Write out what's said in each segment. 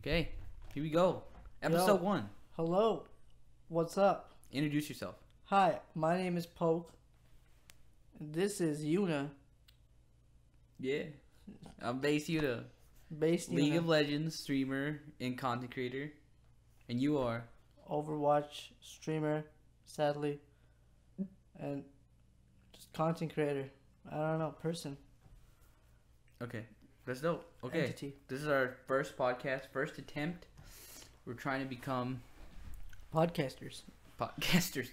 Okay, here we go. Episode Yo. 1. Hello, what's up? Introduce yourself. Hi, my name is Poke. This is Yoona. Yeah. I'm BasedYoona, BasedYoona. League of Legends streamer and content creator. And you are? OverWatch streamer, sadly. And just content creator. I don't know, person. Okay, that's dope. Okay, Entity. this is our first podcast, first attempt. We're trying to become Podcasters. podcasters.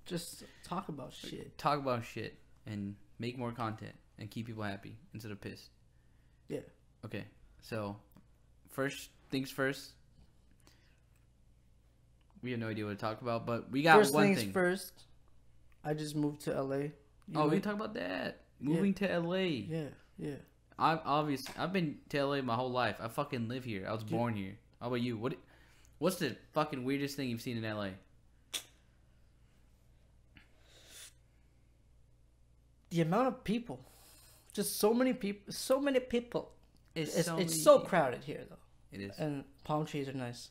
Just talk about shit. Talk about shit and make more content and keep people happy instead of pissed. Yeah. Okay, so first things first. We have no idea what to talk about, but we got First one things thing. first, I just moved to LA. Oh, we can talk about that. Moving to LA. Yeah, yeah. I've been to LA my whole life. I fucking live here. I was born here. How about you? What's the fucking weirdest thing you've seen in LA? The amount of people. Just so many people. So many people. It's so so crowded here, though. It is. And palm trees are nice.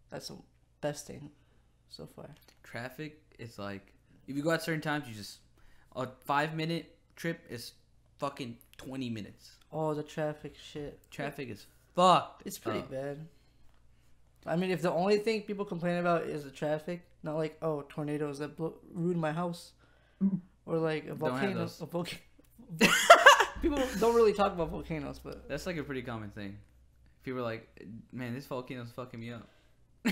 That's the best thing so far. Traffic is like, if you go at certain times, you just, a 5-minute trip is fucking 20 minutes. Oh, the traffic shit. Traffic is fucked. It's pretty bad. I mean, if the only thing people complain about is the traffic, not like, oh, tornadoes that ruined my house, or like a volcano. People don't really talk about volcanoes, but That's like a pretty common thing. People are like, man, this volcano's fucking me up.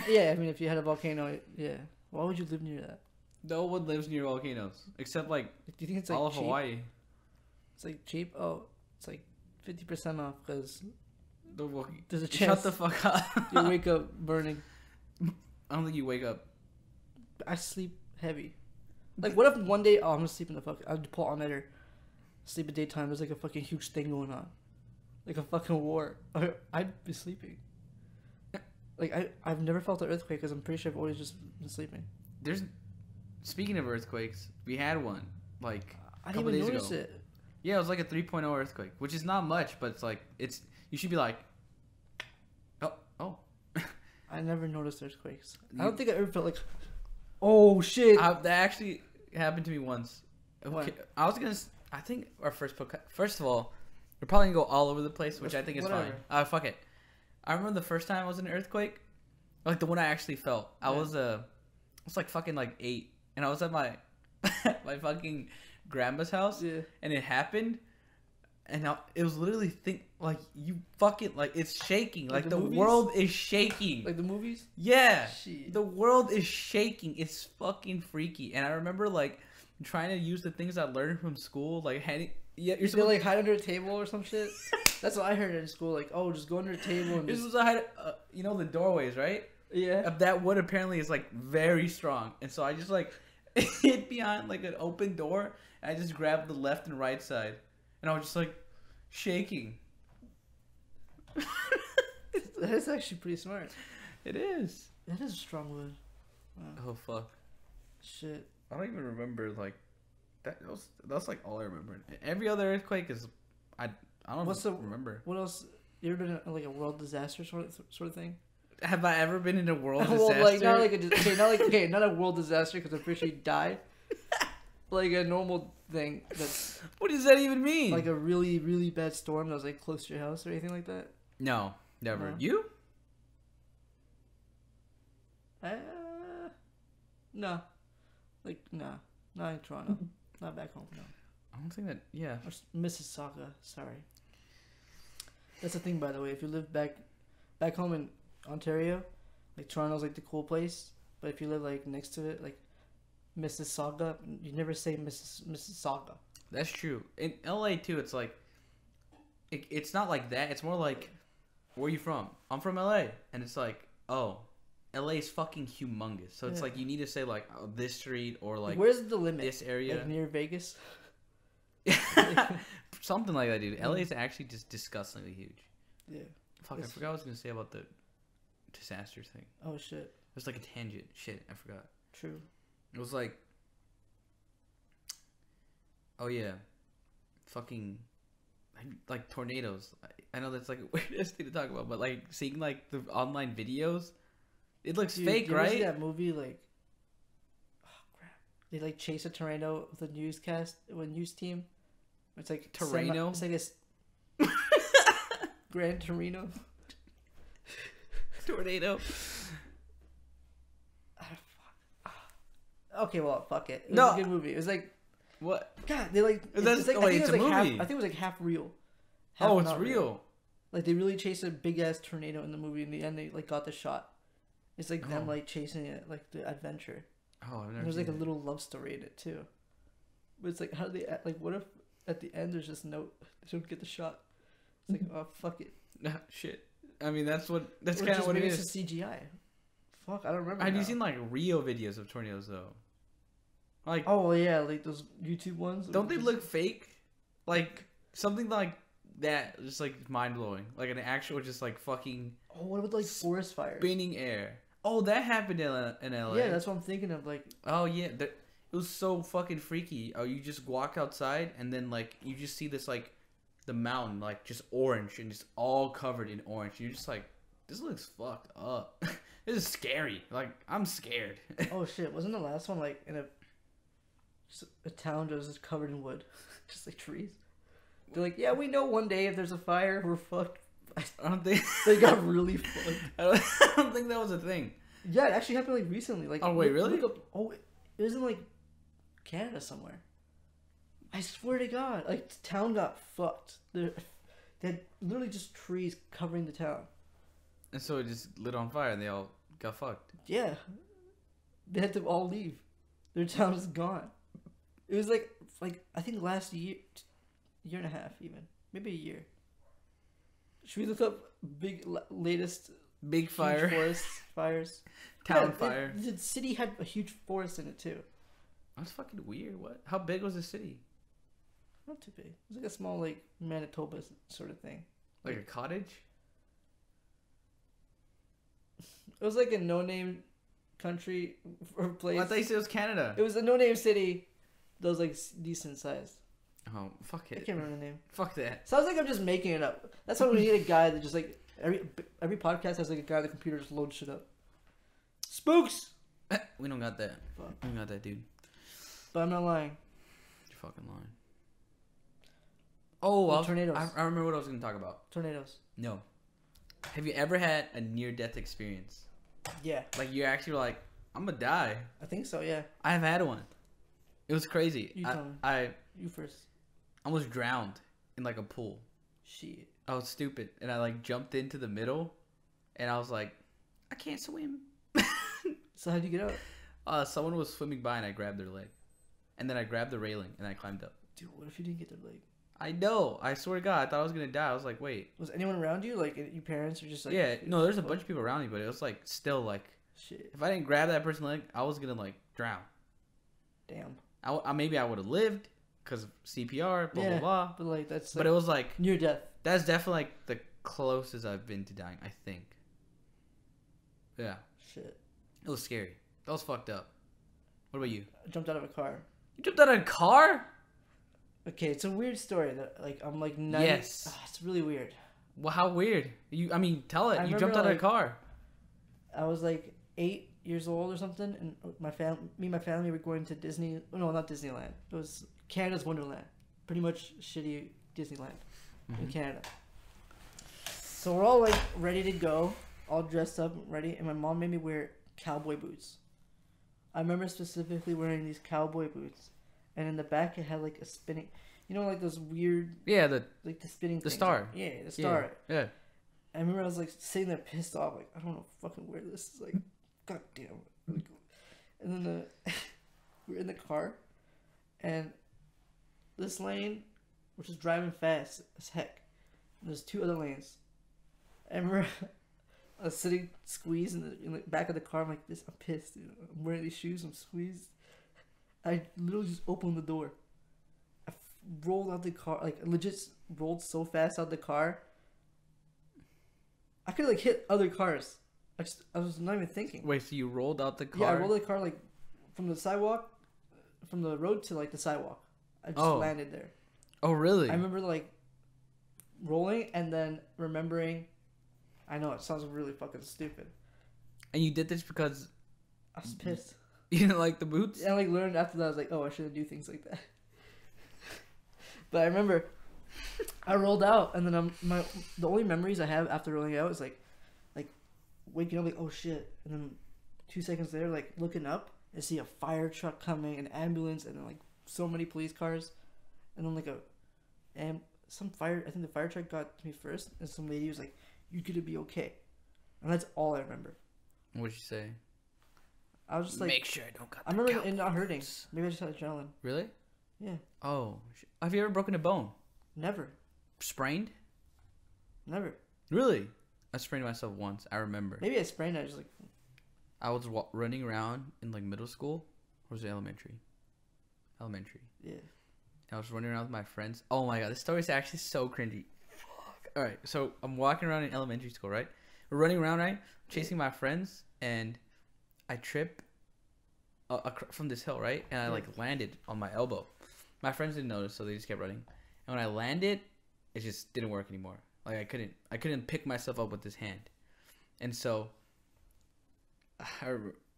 yeah, I mean, if you had a volcano, yeah, why would you live near that? No one lives near volcanoes except like Do you think it's like all of cheap? Hawaii. It's like cheap. Oh, it's like 50% off because There's there's a Shut chance the fuck up. you wake up burning. I don't think you wake up. I sleep heavy. Like, what if one day, I'm gonna sleep in the fuck. I'd pull all nighter, sleep at daytime. There's like a fucking huge thing going on, like a fucking war. I'd be sleeping. Like I've never felt an earthquake because I'm pretty sure I've always just been sleeping. Speaking of earthquakes, we had one like I a didn't couple even days notice ago. it. Yeah, it was like a 3.0 earthquake, which is not much, but it's like you should be like, oh. I never noticed earthquakes. I don't think I ever felt like, oh shit. That actually happened to me once. What? Okay, I think our first of all, we're probably gonna go all over the place, which I think is Whatever. fine. Fuck it. I remember the first time I was in an earthquake, like the one I actually felt. I was like fucking like 8, and I was at my my fucking grandma's house, and it happened, and it was literally like you fucking like it's shaking, like the world is shaking, Like the movies. yeah, Shit. the world is shaking. It's fucking freaky, and I remember like trying to use the things I learned from school, like you're You're supposed like hide under a table or some shit. That's what I heard in school. Like, oh, just go under a table and This just... was you know the doorways, right? Yeah. That wood apparently is like very strong, and so I just like hid behind like an open door, and I just grabbed the left and right side, and I was just like shaking. That is actually pretty smart. It is. That is a strong wood. Wow. Oh fuck! Shit. I don't even remember like that. That's like all I remember. Every other earthquake is I don't remember. What else? You ever been in like a world disaster sort of thing? Have I ever been in a world Well, disaster? like not a world disaster because I'm pretty sure you die. Like a normal thing that's What does that even mean? like a really really bad storm that was like close to your house or anything like that. No, never. No. You? No. Like nah, not in Toronto, not back home. No. I don't think that. Yeah. Or Mississauga. Sorry. That's the thing, by the way. If you live back home in Ontario, like Toronto's like the cool place. But if you live like next to it, like Mississauga, you never say Mississauga. That's true. In LA too, it's like it's not like that. It's more like, where are you from? I'm from LA, and it's like, oh, LA is fucking humongous. So it's like you need to say like, oh, this street or like where's the limit? this area, like near Vegas. Something like that, dude. LA is actually just disgustingly huge. Yeah. Fuck, I forgot what I was gonna say about the disaster thing. Oh shit. It was like a tangent. Shit, I forgot. True. It was like, oh yeah, fucking like tornadoes. I know that's like a weirdest thing to talk about, but like seeing like the online videos, it looks fake, you right? ever see that movie like, oh crap, they like chase a tornado with a news team. It's like Tornado. It's like this Gran Torino. Tornado. Okay, well, fuck it. It was No. a good movie. It was like, What? God, they like. That's, like, wait, it's a movie. I think it was like half real. Oh, it's not real. Like they really chased a big ass tornado in the movie. In the end, they like got the shot. It's like them like chasing it, like the adventure. Oh, I've never. There's like seen a little love story in it too. But it's like, how do they like? What if at the end there's just no, they don't get the shot? It's like, oh fuck it. Shit. I mean, that's kind of what it maybe is. it's just CGI. Fuck, I don't remember. Have now. you seen like real videos of tornadoes though? Like, Oh yeah, like those YouTube ones. don't they look fake? Like something like that, just like mind blowing. Like an actual, just like fucking. Oh, what about like forest fires? Spinning air. Oh, that happened in LA. Yeah, that's what I'm thinking of. Like, Oh yeah, it was so fucking freaky. Oh, you just walk outside and then like you just see this like the mountain like just orange and just all covered in orange. You're just like, this looks fucked up. This is scary. Like I'm scared. oh shit, wasn't the last one like in a town that was just covered in wood, just like trees? They're like, yeah, we know one day if there's a fire, we're fucked. I don't think They got really fucked. I don't think that was a thing. Yeah, it actually happened like recently. Like, Oh, wait, really? Look up, it was in like Canada somewhere. I swear to God, like the town got fucked. They had literally just trees covering the town. And so it just lit on fire and they all got fucked. Yeah, they had to all leave. Their town is gone. It was like I think last year and a half, even maybe a year. Should we look up latest Big fire. forest fires? Town fire. The city had a huge forest in it too. That's fucking weird. What? How big was the city? Not too big. It was like a small like Manitoba sort of thing. Like a cottage? It was like a no-name country or place. I thought you said it was Canada. It was a no-name city that was like decent sized. Oh, fuck I it. can't remember the name. Fuck that. Sounds like I'm just making it up. That's why we need a guy that just like every podcast has like a guy on the computer just loads shit up. Spooks. We don't got that. Fuck. We don't got that, dude. But I'm not lying. You're fucking lying. Oh, tornadoes. I remember what I was going to talk about. Tornadoes. No. Have you ever had a near-death experience? Yeah. Like you actually were like, I'm gonna die. I think so. Yeah. I've had one. It was crazy. You tell me. I You first. almost drowned in like a pool. Shit. I was stupid, and I like jumped into the middle, and I was like, I can't swim. So how'd you get out? Someone was swimming by, and I grabbed their leg, and then I grabbed the railing, and I climbed up. Dude, what if you didn't get their leg? I know. I swear to God, I thought I was gonna die. I was like, wait. Was anyone around you? Like your parents or just like? Yeah, no. There's a bunch of people around me, but it was like still like, Shit. if I didn't grab that person's leg, I was gonna like drown. Damn. Maybe I would have lived because of CPR, blah Yeah, blah blah. But like that's. But Like, it was like near death. that's definitely like the closest I've been to dying. I think. Yeah, Shit. it was scary. That was fucked up. What about you? I jumped out of a car. You jumped out of a car? Okay, it's a weird story that like I'm like Yes. it's really weird. Well, how weird? I mean, tell it. I You remember, jumped out of a like, car. I was like 8 years old or something, and me and my family were going to Disney. No, not Disneyland. It was Canada's Wonderland. Pretty much shitty Disneyland in Canada. So we're all like ready to go, all dressed up, ready, and my mom made me wear cowboy boots. I remember specifically wearing these cowboy boots, and in the back it had like a spinning, like those weird, Yeah, like the spinning. the things. star. Yeah, the star. Yeah. I remember I was like sitting there pissed off, like I don't know fucking wear this. It's like, god damn. Like, and then we're in the car, and this lane, which is driving fast as heck, and there's 2 other lanes. I remember I was sitting squeezed in the back of the car. I'm like, I'm pissed. Dude. I'm wearing these shoes. I'm squeezed. I literally just opened the door. I rolled out the car, like legit rolled so fast out the car. I could like hit other cars. I was not even thinking. Wait, so you rolled out the car? Yeah, I rolled the car like from the sidewalk, from the road to like the sidewalk. I just landed there. Oh, really? I remember like rolling and then remembering. I know it sounds really fucking stupid. And you did this because I was pissed. You didn't like the boots? And like learned after that, I was like, oh, I shouldn't do things like that. But I remember I rolled out, and then the only memories I have after rolling out is like waking up like, oh shit, and then 2 seconds later, like looking up and see a fire truck coming, an ambulance, and then like so many police cars, and then like some fire. I think the fire truck got to me first, and some lady was like, "You're gonna be okay," and that's all I remember. What'd she say? I was just like, make sure I don't got. I remember it not hurting. Maybe I just had adrenaline. Really? Yeah. Oh, have you ever broken a bone? Never. Sprained? Never. Really? I sprained myself once. I remember. Maybe I sprained. I just like. I was running around in like middle school, or was it elementary? Elementary. Yeah. I was running around with my friends. Oh my god, this story is actually so cringy. Fuck. All right, so I'm walking around in elementary school, right? We're running around, right? Chasing my friends, and I trip from this hill, right? And I like landed on my elbow. My friends didn't notice, so they just kept running. And when I landed, it just didn't work anymore. Like I couldn't pick myself up with this hand. And so,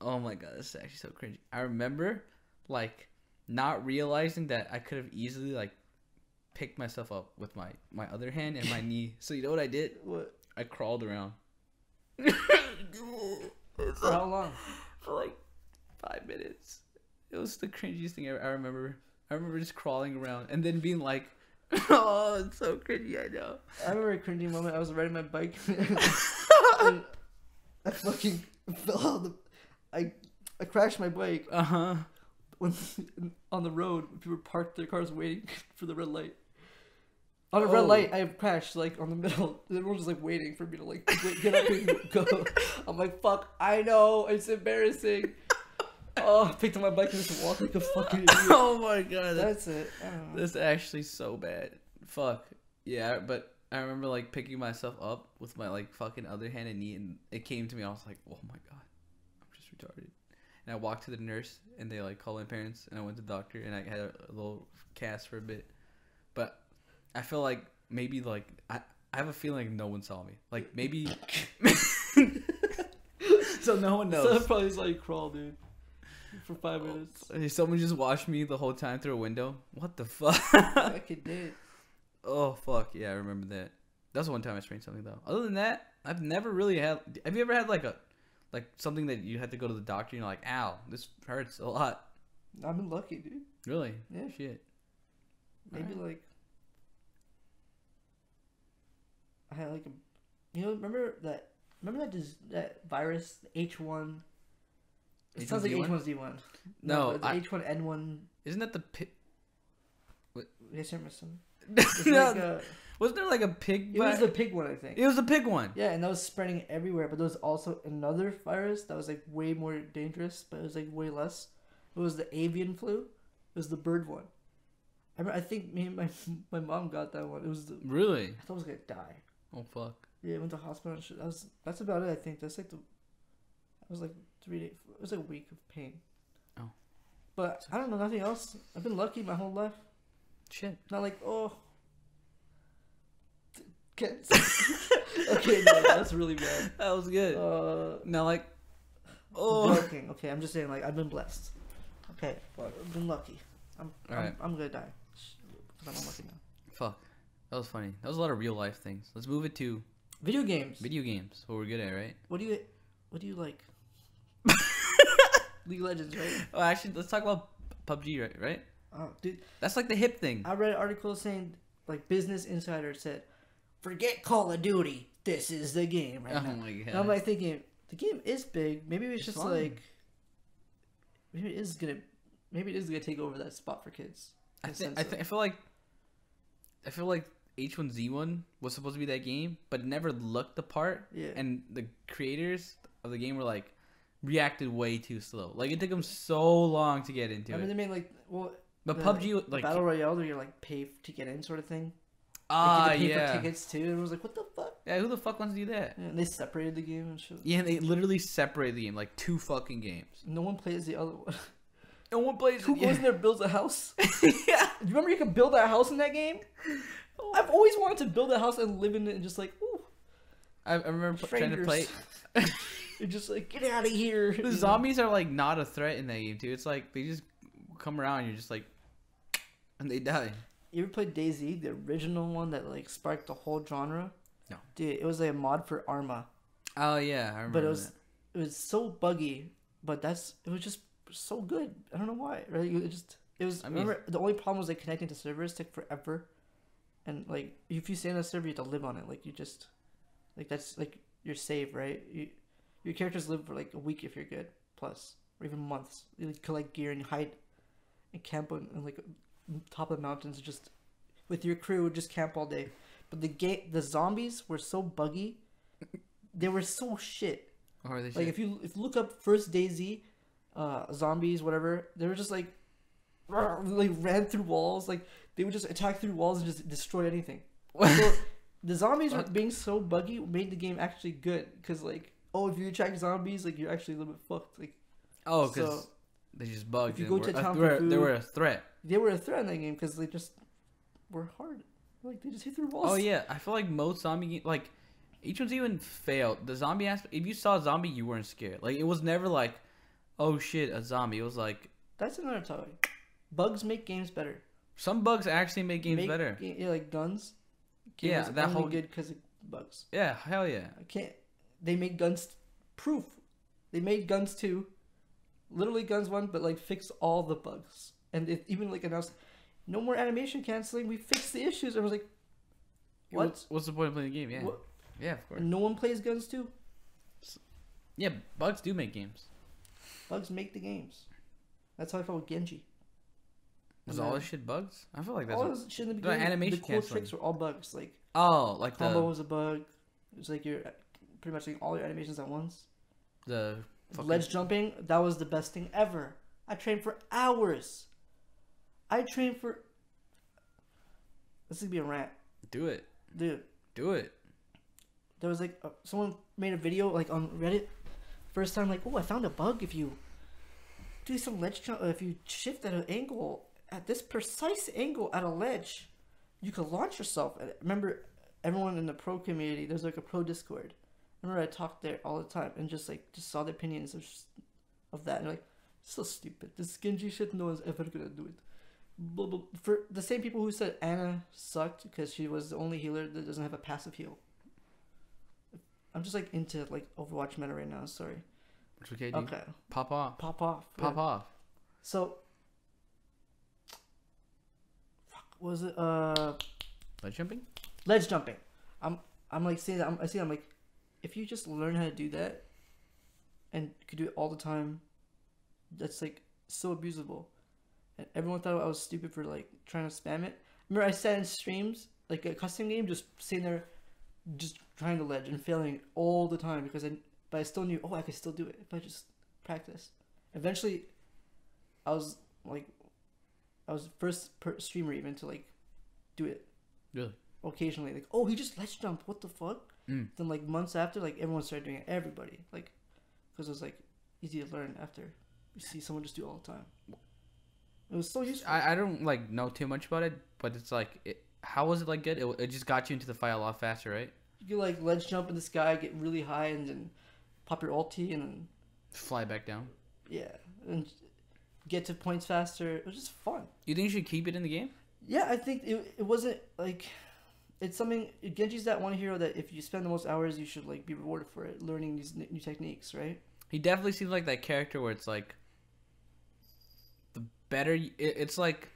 oh my god, this is actually so cringy. I remember like not realizing that I could have easily like picked myself up with my other hand and my knee. So you know what I did? What? I crawled around. For how long? For like 5 minutes. It was the cringiest thing ever. I remember just crawling around and then being like, oh, it's so cringy, I know. I remember a cringy moment. I was riding my bike and I fucking fell out I crashed my bike. When on the road, people parked their cars waiting for the red light. On a red light, I crashed like on the middle. Everyone was like waiting for me to like get up and go. I'm like, fuck, I know, it's embarrassing. Oh, I picked up my bike and just walked like a fucking idiot. Oh my god, that's it. That's actually so bad. Fuck. Yeah, but I remember like picking myself up with my like fucking other hand and knee, and it came to me. I was like, oh my god, I'm just retarded. And I walked to the nurse, and they like called my parents, and I went to the doctor, and I had a little cast for a bit. But I feel like maybe like I have a feeling like no one saw me. Like maybe so no one knows. So probably saw you crawl, dude, for 5 minutes. Someone just watched me the whole time through a window. What the fuck? I could did. Oh fuck yeah, I remember that. That's the one time I sprained something though. Other than that, I've never really had. Have you ever had like something that you had to go to the doctor and you're like, ow, this hurts a lot? I've been lucky, dude. Really? Yeah. Shit. Maybe like I had like remember that virus H1. It sounds like H1Z1. No, it's H1N1. Isn't that the pig? Yes, I'm missing. No, wasn't there like a pig? It was the pig one, I think. It was the pig one. Yeah, and that was spreading everywhere. But there was also another virus that was like way more dangerous, but it was like way less. It was the avian flu. It was the bird one. I think me and my mom got that one. It was really. I thought I was gonna die. Oh fuck. Yeah, I went to hospital and shit. That's about it. I think that's like it was like 3 days. It was like a week of pain. Oh. But I don't know, nothing else. I've been lucky my whole life. Shit. Not like, oh. Okay, no, that's really bad. That was good. Not like, oh. Joking. Okay, I'm just saying like I've been blessed. Okay, but I've been lucky. I'm gonna die. Because I'm unlucky now. Fuck. That was funny. That was a lot of real life things. Let's move it to video games. Video games. What we're good at, right? What do you like? League of Legends, right? Oh, actually, let's talk about PUBG, right? Oh, dude, that's like the hip thing. I read an article saying like Business Insider said, "Forget Call of Duty. This is the game right now." Oh my god. And I'm like thinking, the game is big. Maybe it's just fun. Like, maybe it is gonna take over that spot for kids. I feel like H1Z1 was supposed to be that game, but never looked the part. Yeah. And the creators of the game were like reacted way too slow. Like it took them so long to get into it. I mean, they made but PUBG like Battle Royale where you're like pay to get in sort of thing. Yeah. For tickets too, and it was like, what the fuck? Yeah, who the fuck wants to do that? Yeah, and they separated the game and shit. Yeah, they literally separated the game like 2 fucking games. No one plays the other one. No one plays. Who goes in there and builds a house? Yeah. You remember you could build a house in that game? I've always wanted to build a house and live in it and just like, ooh. I remember trying to play. You're just like, get out of here. The zombies are like not a threat in that game, too. It's like they just come around and you're just like, and they die. You ever played DayZ, the original one that like sparked the whole genre? No. Dude, it was like a mod for Arma. Oh yeah, I remember. But it was so buggy, but it was just so good. I don't know why. Right? Remember the only problem was like connecting to servers took forever, and like if you stay on a server, you have to live on it. Like you just, like that's like your save, right? Your characters live for like a week if you're good, plus or even months. You like, collect gear and hide, and camp on like top of the mountains, just with your crew, just camp all day. But the zombies were so buggy. They were so shit. Or are they like shit? if you look up first DayZ, zombies, whatever, they were just like ran through walls. Like they would just attack through walls and just destroy anything. So the zombies were being so buggy made the game actually good. Cause like, if you attack zombies, like you're actually a little bit fucked. Like because they just bugged. If you go to town they were a threat. They were a threat in that game because they just were hard. Like they just hit through walls. Oh yeah, I feel like most zombie games, like each one's even failed. The zombie aspect, if you saw a zombie, you weren't scared. Like it was never like, oh shit, a zombie. It was like, that's another topic. Bugs make games better. Some bugs actually make games better. Yeah, like guns. Yeah, that whole good because of bugs. Yeah, hell yeah. They made guns proof. They made guns 2, literally guns 1, but like fixed all the bugs. And it even like announced, no more animation canceling. We fixed the issues. I was like, what? What's the point of playing the game? Yeah. What? Yeah, of course. And no one plays guns 2. Yeah, bugs do make games. Bugs make the games. That's how I felt with Genji. Was all this shit bugs? I feel like that's all this shit in the beginning. Animation the cool tricks were all bugs. Like combo was a bug. It was like you're pretty much like all your animations at once. The ledge jumping, that was the best thing ever. I trained for hours. This is gonna be a rant. Do it, dude. Do it. There was like someone made a video like on Reddit. First time, like, I found a bug. If you do some ledge jump, if you shift at an angle, at this precise angle at a ledge, you could launch yourself. And remember, everyone in the pro community, there's like a pro Discord. Remember, I talked there all the time and just saw the opinions of that. And like, so stupid. This Genji shit, no one's ever gonna do it. Blah, blah. For the same people who said Anna sucked because she was the only healer that doesn't have a passive heal. I'm just like into like Overwatch meta right now. Sorry. It's okay, dude. Okay. Pop off. Pop off. Pop off. So. Was it ledge jumping? Ledge jumping. I'm like saying that. I'm like, if you just learn how to do that, and could do it all the time, that's like so abusable. And everyone thought I was stupid for like trying to spam it. Remember, I sat in streams like a custom game, just sitting there, just trying to ledge and failing all the time but I still knew, I could still do it if I just practice. Eventually, I was first streamer even to like do it. Really? Occasionally, like, he just ledge jumped. What the fuck? Then like months after, like everyone started doing it. Everybody, like, because it was like easy to learn after you see someone just do it all the time. It was so useful. I don't like know too much about it, but it's like, how was it like good? It just got you into the fight a lot faster, right? You could like ledge jump in the sky, get really high, and then pop your ulti and then fly back down. Yeah, and get to points faster. It was just fun. You think you should keep it in the game? Yeah, I think it wasn't like, it's something. Genji's that one hero that if you spend the most hours, you should like be rewarded for it, learning these new techniques, right? He definitely seems like that character where it's like, the better it's like,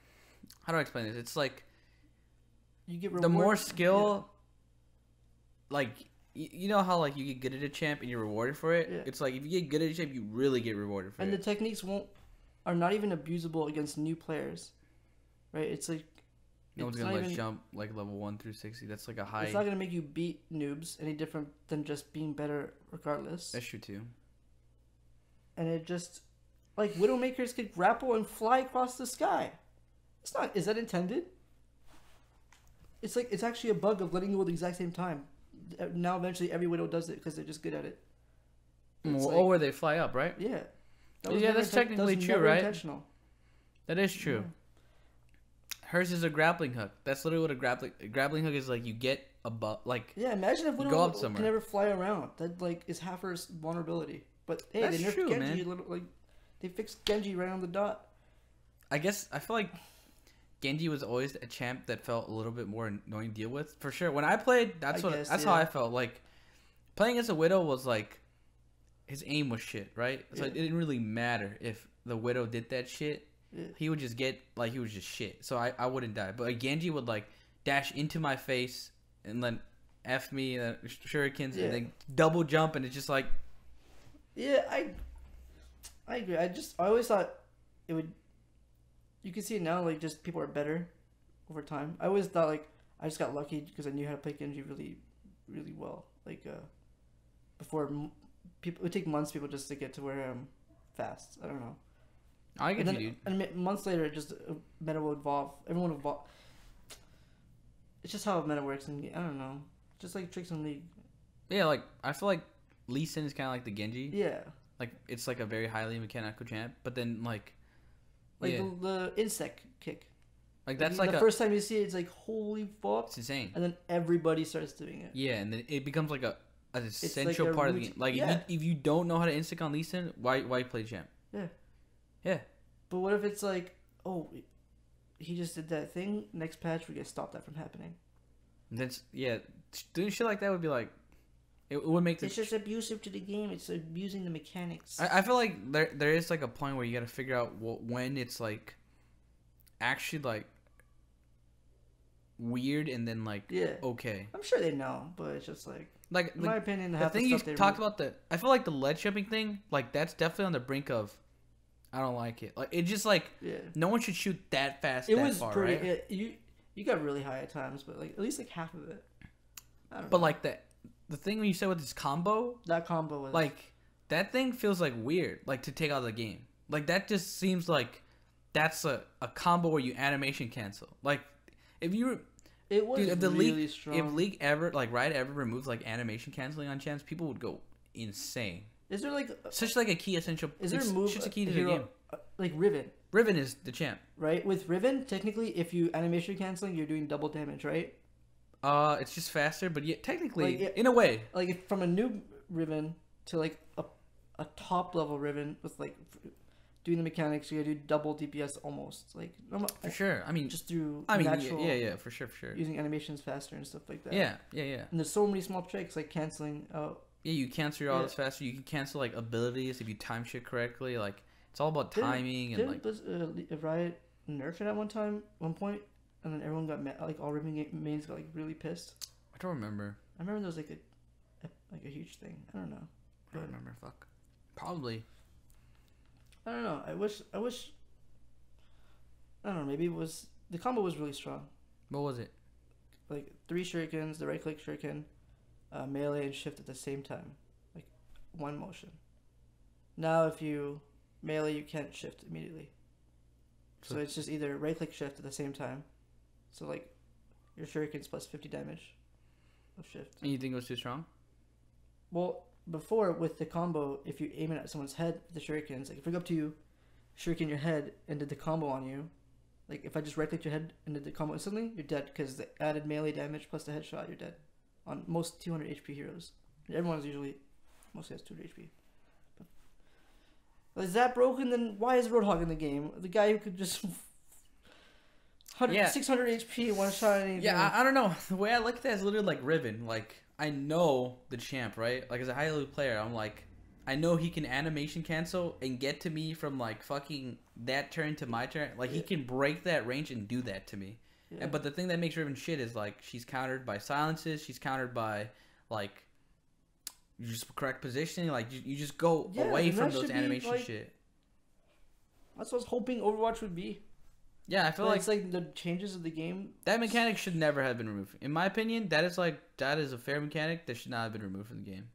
how do I explain this? It's like, you get the more skill, like, you know how like you get good at a champ and you're rewarded for it? Yeah. It's like if you get good at a champ, you really get rewarded for it. And the techniques are not even abusable against new players, right? It's like, no one's gonna jump like level 1 through 60. That's like a high. It's not gonna make you beat noobs any different than just being better regardless. That's true too. And it just, like, Widowmakers could grapple and fly across the sky. It's not. Is that intended? It's like, it's actually a bug of letting go at the exact same time. Now eventually every Widow does it because they're just good at it. Or where they fly up, right? Yeah. That's technically true, right? Intentional. That is true. Yeah. hers is a grappling hook. That's literally what a grappling hook is. Like you get above, like Yeah, imagine if go Widow up somewhere. can never fly around. That like is half her vulnerability. But hey, That's they nerfed true, Genji. man. Like they fixed Genji right on the dot. I guess I feel like Genji was always a champ that felt a little bit more annoying to deal with. For sure. When I played, that's how I felt. Like playing as a Widow was like his aim was shit, right? So it didn't really matter if the Widow did that shit. Yeah. He would just get like he was just shit. So I wouldn't die. But like, Genji would like dash into my face and then F me shurikens and then double jump, and it's just like I agree. I always thought it would. You can see it now, like just people are better over time. I always thought like I just got lucky because I knew how to play Genji really, really well. Like before, people it would take months people just to get to where I'm fast. I don't know. I get you, dude. And months later, just meta will evolve. Everyone will evolve. It's just how meta works, and I don't know. Just like tricks in League. Yeah, like I feel like Lee Sin is kind of like the Genji. Yeah. Like it's like a very highly mechanical champ, but then like the insect kick. Like that's like the first time you see it, it's like holy fuck. It's insane. And then everybody starts doing it. Yeah, and then it becomes like an essential part of the game. Like if you don't know how to insect on Lee Sin, why play champ? Yeah. Yeah. But what if it's like, oh, he just did that thing. Next patch, we gotta stop that from happening. And then doing shit like that would be like, it would make. It's just abusive to the game. It's abusing the mechanics. I feel like there is like a point where you gotta figure out when it's like, actually like, weird and then like okay. I'm sure they know, but it's just like in my opinion, the thing you talked about I feel like the ledge jumping thing, like that's definitely on the brink of. I don't like it. Like it just like no one should shoot that fast. It was far, pretty. Right? You got really high at times, but like at least like half of it. I don't know. But like the thing when you said with this combo, that combo was like that thing feels like weird. Like to take out of the game, like that just seems like that's a combo where you animation cancel. Like if you. It was if the really strong. If League ever like Riot ever removed like animation canceling on champs, people would go insane. Is there like such like a key essential? Is there a move? Such a key to the game. Like Riven. Riven is the champ, right? With Riven, technically, if you animation canceling, you're doing double damage, right? It's just faster, but yeah, technically, like in a way, like if from a new Riven to like a top level Riven with like doing the mechanics, you gotta do double DPS almost. Like for sure. I mean, just through natural. Yeah, for sure. Using animations faster and stuff like that. Yeah. And there's so many small tricks like canceling out. Yeah, you cancel your autos faster. You can cancel like abilities if you time shit correctly. Like it's all about timing and like. Riot nerfed it at one point, and then everyone got mad. Like all Riven mains got like really pissed. I don't remember. I remember there was like a huge thing. I don't know. I don't remember. Fuck. Probably. I don't know. I wish. I don't know. Maybe it was the combo was really strong. What was it? Like 3 shurikens, the right click shuriken. Melee and shift at the same time, like one motion. Now if you melee, you can't shift immediately. So it's just either right click shift at the same time. So like your shurikens plus 50 damage of shift. And you think it was too strong? Well, before with the combo, if you aim it at someone's head, the shurikens, like if I go up to you, shuriken your head and did the combo on you, like if I just right click your head and did the combo instantly, you're dead because the added melee damage plus the headshot, you're dead. On most 200 HP heroes. Everyone's mostly has 200 HP. But is that broken? Then why is Roadhog in the game? The guy who could just 600 HP one shot anything. Yeah, I don't know. The way I look at that is literally like Riven. Like I know the champ, right? Like as a high level player, I'm like, I know he can animation cancel and get to me from like fucking that turn to my turn. Like he can break that range and do that to me. Yeah. But the thing that makes Riven shit is like she's countered by silences. She's countered by like you just correct positioning. Like you just go away from those animation shit. That's what I was hoping Overwatch would be. Yeah, I feel like it's like the changes of the game. That mechanic should never have been removed. In my opinion, that is a fair mechanic that should not have been removed from the game.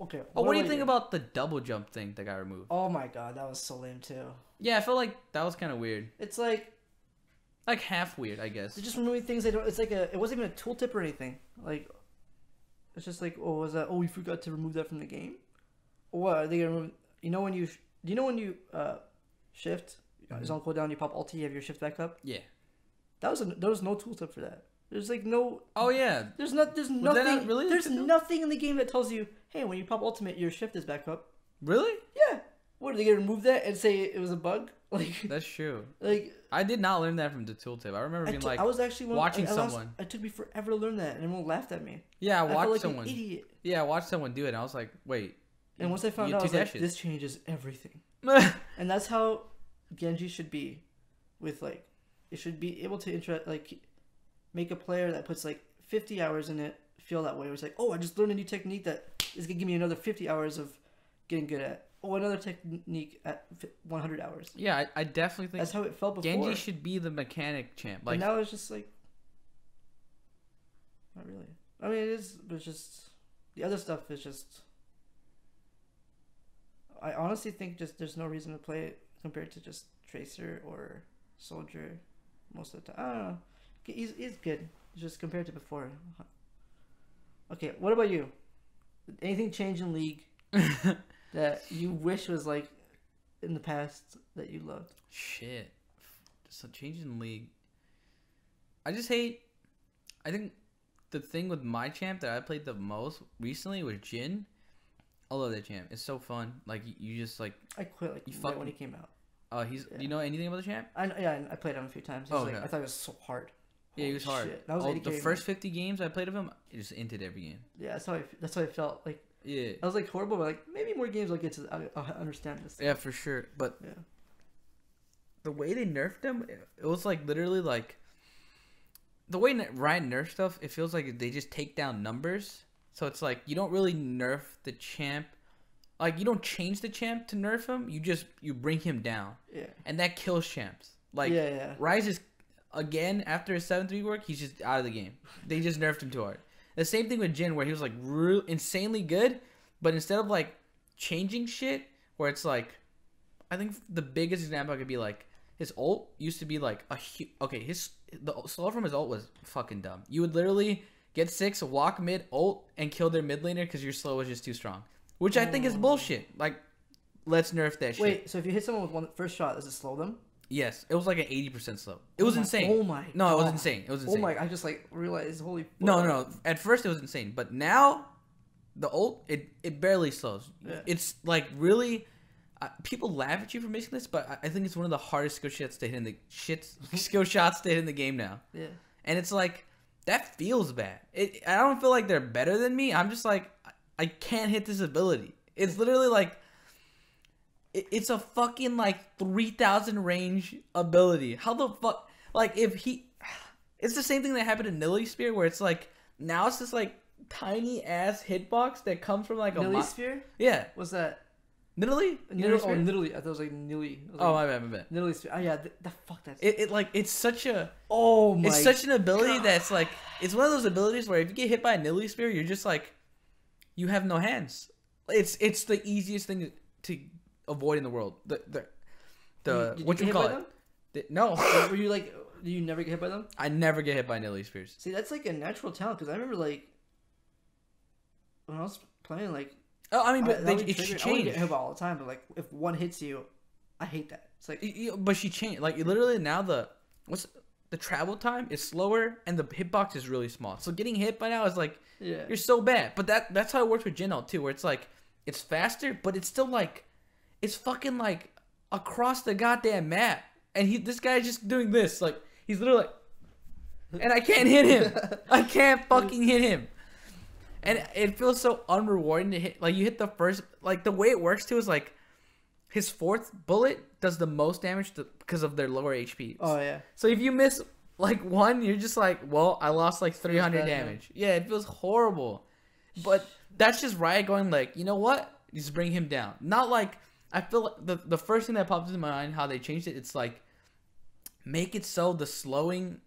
Okay. What do you think about the double jump thing that got removed? Oh my god, that was so lame too. Yeah, I feel like that was kind of weird. It's like half weird, I guess. They're just removing things they don't. It's like it wasn't even a tooltip or anything. Like it's just like, oh, was that? Oh, we forgot to remove that from the game. What are they gonna remove? You know when you shift, it's on cooldown. You pop ulti, you have your shift back up. Yeah. There was no tooltip for that. There's like no. Oh yeah. There's nothing. Really there's nothing in the game that tells you, hey, when you pop ultimate, your shift is back up. Really? Yeah. What are they gonna remove that and say it was a bug? Like that's true. Like I did not learn that from the tooltip. I remember being I was actually watching someone. It took me forever to learn that, and everyone laughed at me. Yeah, I watched felt like someone. An idiot. Yeah, I watched someone do it, and I was like, wait. And once I found out, I was like, this changes everything. And that's how Genji should be, with like, it should be able to make a player that puts like 50 hours in it feel that way. Where it's like, oh, I just learned a new technique that is gonna give me another 50 hours of getting good at. Oh, another technique at 100 hours. Yeah, I definitely think that's how it felt before. Genji should be the mechanic champ. Like, and now it's just like, not really. I mean, it is, but it's just the other stuff is just. I honestly think just there's no reason to play it compared to just Tracer or Soldier most of the time. I don't know. He's good. Just compared to before. Okay, what about you? Anything change in League that you wish was like in the past that you loved? Shit. Just a change in League. I just hate... I think the thing with my champ that I played the most recently was Jhin. I love that champ. It's so fun. Like you just like I quit like right when he came out. Oh, do you know anything about the champ? I played him a few times. Okay. I thought it was so hard. Yeah, he was hard. Shit. That was the first 50 games I played of him, I just inted every game. Yeah, that's how I felt. Like yeah, I was like horrible, but like maybe more games I'll get to. I'll understand this. Yeah, for sure. But yeah, the way they nerfed him, it was like literally like the way Ryan nerfs stuff. It feels like they just take down numbers. So it's like you don't really nerf the champ. Like you don't change the champ to nerf him. You bring him down. Yeah. And that kills champs. Like Ryze is again after his 7-3 work, he's just out of the game. They just nerfed him too hard. The same thing with Jhin, where he was like insanely good, but instead of like changing shit, where it's like, I think the biggest example could be like his ult used to be like the slow from his ult was fucking dumb. You would literally get 6, walk mid, ult, and kill their mid laner because your slow was just too strong. Which I think is bullshit. Like, let's nerf that shit. Wait, so if you hit someone with one first shot, does it slow them? Yes, it was like an 80% slow. It was insane. Oh my! No, it was insane. It was insane. Oh my! I just like realized, holy. No. At first it was insane, but now, the ult it barely slows. Yeah. It's like really, people laugh at you for missing this, but I think it's one of the hardest skill shots to hit in the game now. Yeah. And it's like that feels bad. I don't feel like they're better than me. I'm just like I can't hit this ability. It's literally like. It's a fucking like 3,000 range ability. How the fuck? Like it's the same thing that happened in Nilly Spear, where it's like now it's this like tiny ass hitbox that comes from like a Nilly Spear. Yeah. What's that? Nilly? Nilly. I thought it was like Nilly. Oh my bad. Nilly Spear. Oh yeah. The fuck that. It's such a. Oh my. It's such an ability that's like it's one of those abilities where if you get hit by a Nilly Spear, you're just like, you have no hands. It's the easiest thing to avoid in the world. What you call it? No. Were you like? Do you never get hit by them? I never get hit by Nilly Spears. See, that's like a natural talent because I remember like when I was playing like. Oh, I mean, but it's changed. I would get hit by all the time, but like if one hits you, I hate that. It's like. But she changed. Like literally now the travel time is slower and the hitbox is really small. So getting hit by now is like you're so bad. But that's how it works with Jhin ult too, where it's like it's faster, but it's still like. It's fucking like across the goddamn map, and this guy's just doing this. Like he's literally, and I can't hit him. I can't fucking hit him, and it feels so unrewarding to hit. Like you hit the first, like the way it works too is like his 4th bullet does the most damage because of their lower HP. Oh yeah. So if you miss like one, you're just like, well, I lost like 300 damage. Yeah, it feels horrible, but that's just Riot going like, you know what? Just bring him down. Not like. I feel like the first thing that pops into my mind, how they changed it, it's like, make it so the slowing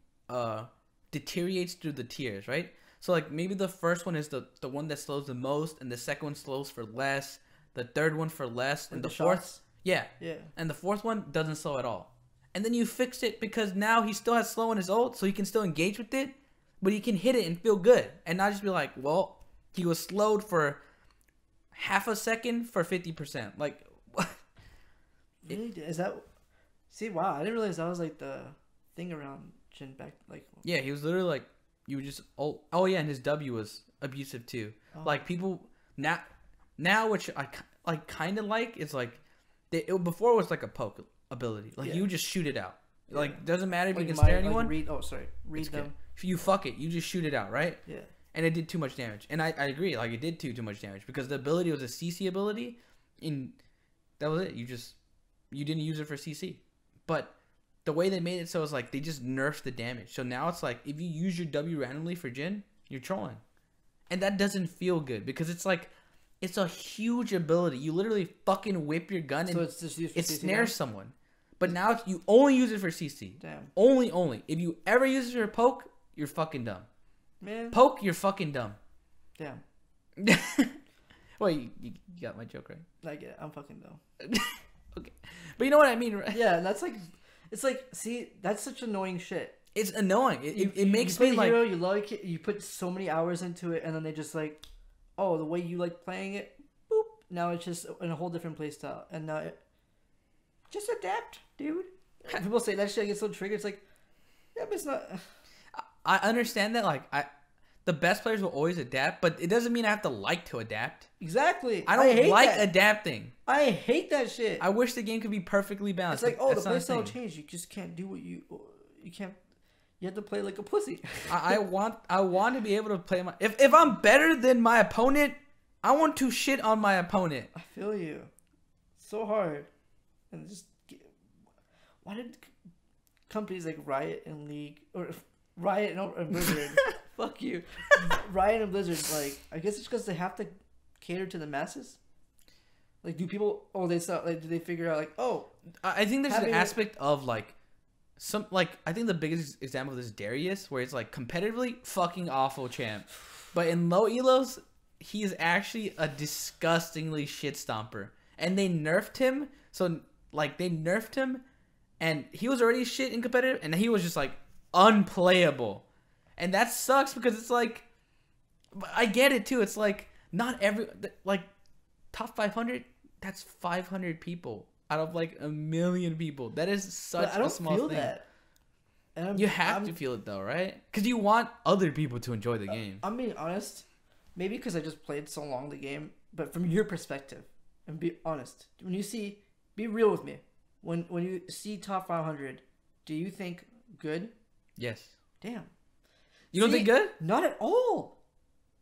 deteriorates through the tiers, right? So, like, maybe the first one is the one that slows the most, and the second one slows for less, the third one for less, and the fourth... Yeah. And the fourth one doesn't slow at all. And then you fix it because now he still has slow in his ult, so he can still engage with it, but he can hit it and feel good, and not just be like, well, he was slowed for half a second for 50%. Like... Really? Is that? See, wow! I didn't realize that was like the thing around Jin back like. Yeah, he was literally like, you would just oh yeah, and his W was abusive too. Oh. Like people now which I like kind of like is like before it was like a poke ability. Like you just shoot it out. Yeah. Like doesn't matter if you can stare anyone. Read them. If you fuck it, you just shoot it out, right? Yeah. And it did too much damage. And I agree, like it did too much damage because the ability was a CC ability, and that was it. You didn't use it for CC, but the way they made it so is like they just nerfed the damage. So now it's like if you use your W randomly for Jin, you're trolling, and that doesn't feel good because it's like it's a huge ability. You literally fucking whip your gun and it snares someone. But now you only use it for CC. Damn. Only. If you ever use it for poke, you're fucking dumb. Man. Poke, you're fucking dumb. Damn. Wait, you got my joke right? I get it. I'm fucking dumb. Okay. But you know what I mean, right? Yeah, that's like, it's like, see, that's such annoying shit. It's annoying. It makes me like... Hero, you like it, you put so many hours into it, and then they just like, oh, the way you like playing it, boop. Now it's just in a whole different play style. And now just adapt, dude. People say that shit, I get so triggered. It's like, yeah, but it's not... I understand that, like, the best players will always adapt, but it doesn't mean I have to like to adapt. Exactly. I don't like adapting. I hate that shit. I wish the game could be perfectly balanced. It's like, oh, the playstyle changed. You just can't do what you can't. You have to play like a pussy. I want to be able to play my... If I'm better than my opponent, I want to shit on my opponent. I feel you. So hard. And just... Why did companies like Riot and League... Or Riot and Blizzard... Fuck you. Riot and Blizzard, like... I guess it's because they have to cater to the masses? Like, do people... Oh, they saw... Like, do they figure out, like, oh... I think there's an aspect of, like... I think the biggest example of this is Darius, where it's like competitively fucking awful champ, but in low elos he's actually a disgustingly shit stomper, and they nerfed him. So like they nerfed him, and he was already shit in competitive, and he was just like unplayable, and that sucks because it's like, I get it too. It's like not every like top 500. That's 500 people. Out of like 1 million people. That is such a small thing. That. And you have to feel it though, right? Because you want other people to enjoy the game. I'm being honest. Maybe because I just played so long the game. But from your perspective, and be honest. When you see... Be real with me. When you see top 500, do you think good? Yes. Damn. You don't think good? Not at all.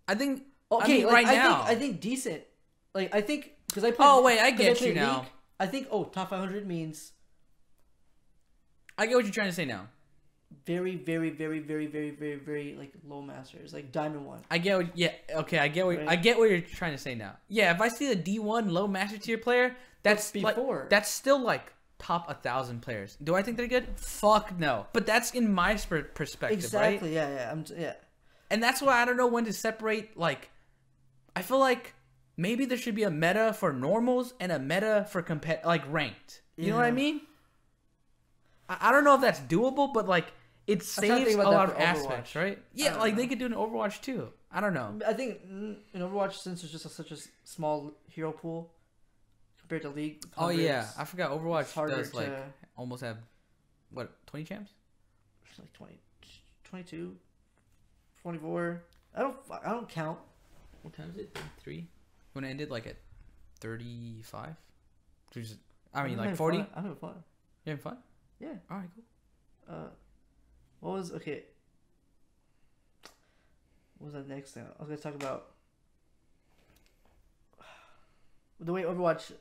I think... Okay, I mean, like, right now. I think decent. Like, I think... Because I played... Oh, wait, I get you now. League, I think, top 500 means... I get what you're trying to say now. Very, very, very, very, very, very, very, like, low masters. Like, Diamond 1. I get what... Yeah, okay, I get what, right? I get what you're trying to say now. Yeah, if I see a D1 low master tier player, that's before. Like, that's still, like, top 1,000 players. Do I think they're good? Fuck no. But that's in my perspective, exactly, right? Yeah. And that's why I don't know when to separate, like... I feel like... Maybe there should be a meta for normals and a meta for like ranked. You know what I mean? I don't know if that's doable, but like it saves a lot of aspects, right? Yeah, like they could do it in Overwatch too. I don't know. I think in Overwatch, since it's just such a small hero pool compared to League. Oh yeah, I forgot Overwatch does like almost have what 20 champs? Like 20, 22, 24. I don't count. What time is it? 3. When it ended like at 35? I mean like 40? I'm having fun. You having fun? Yeah. Alright, cool. What was that next thing? I was gonna talk about the way Overwatch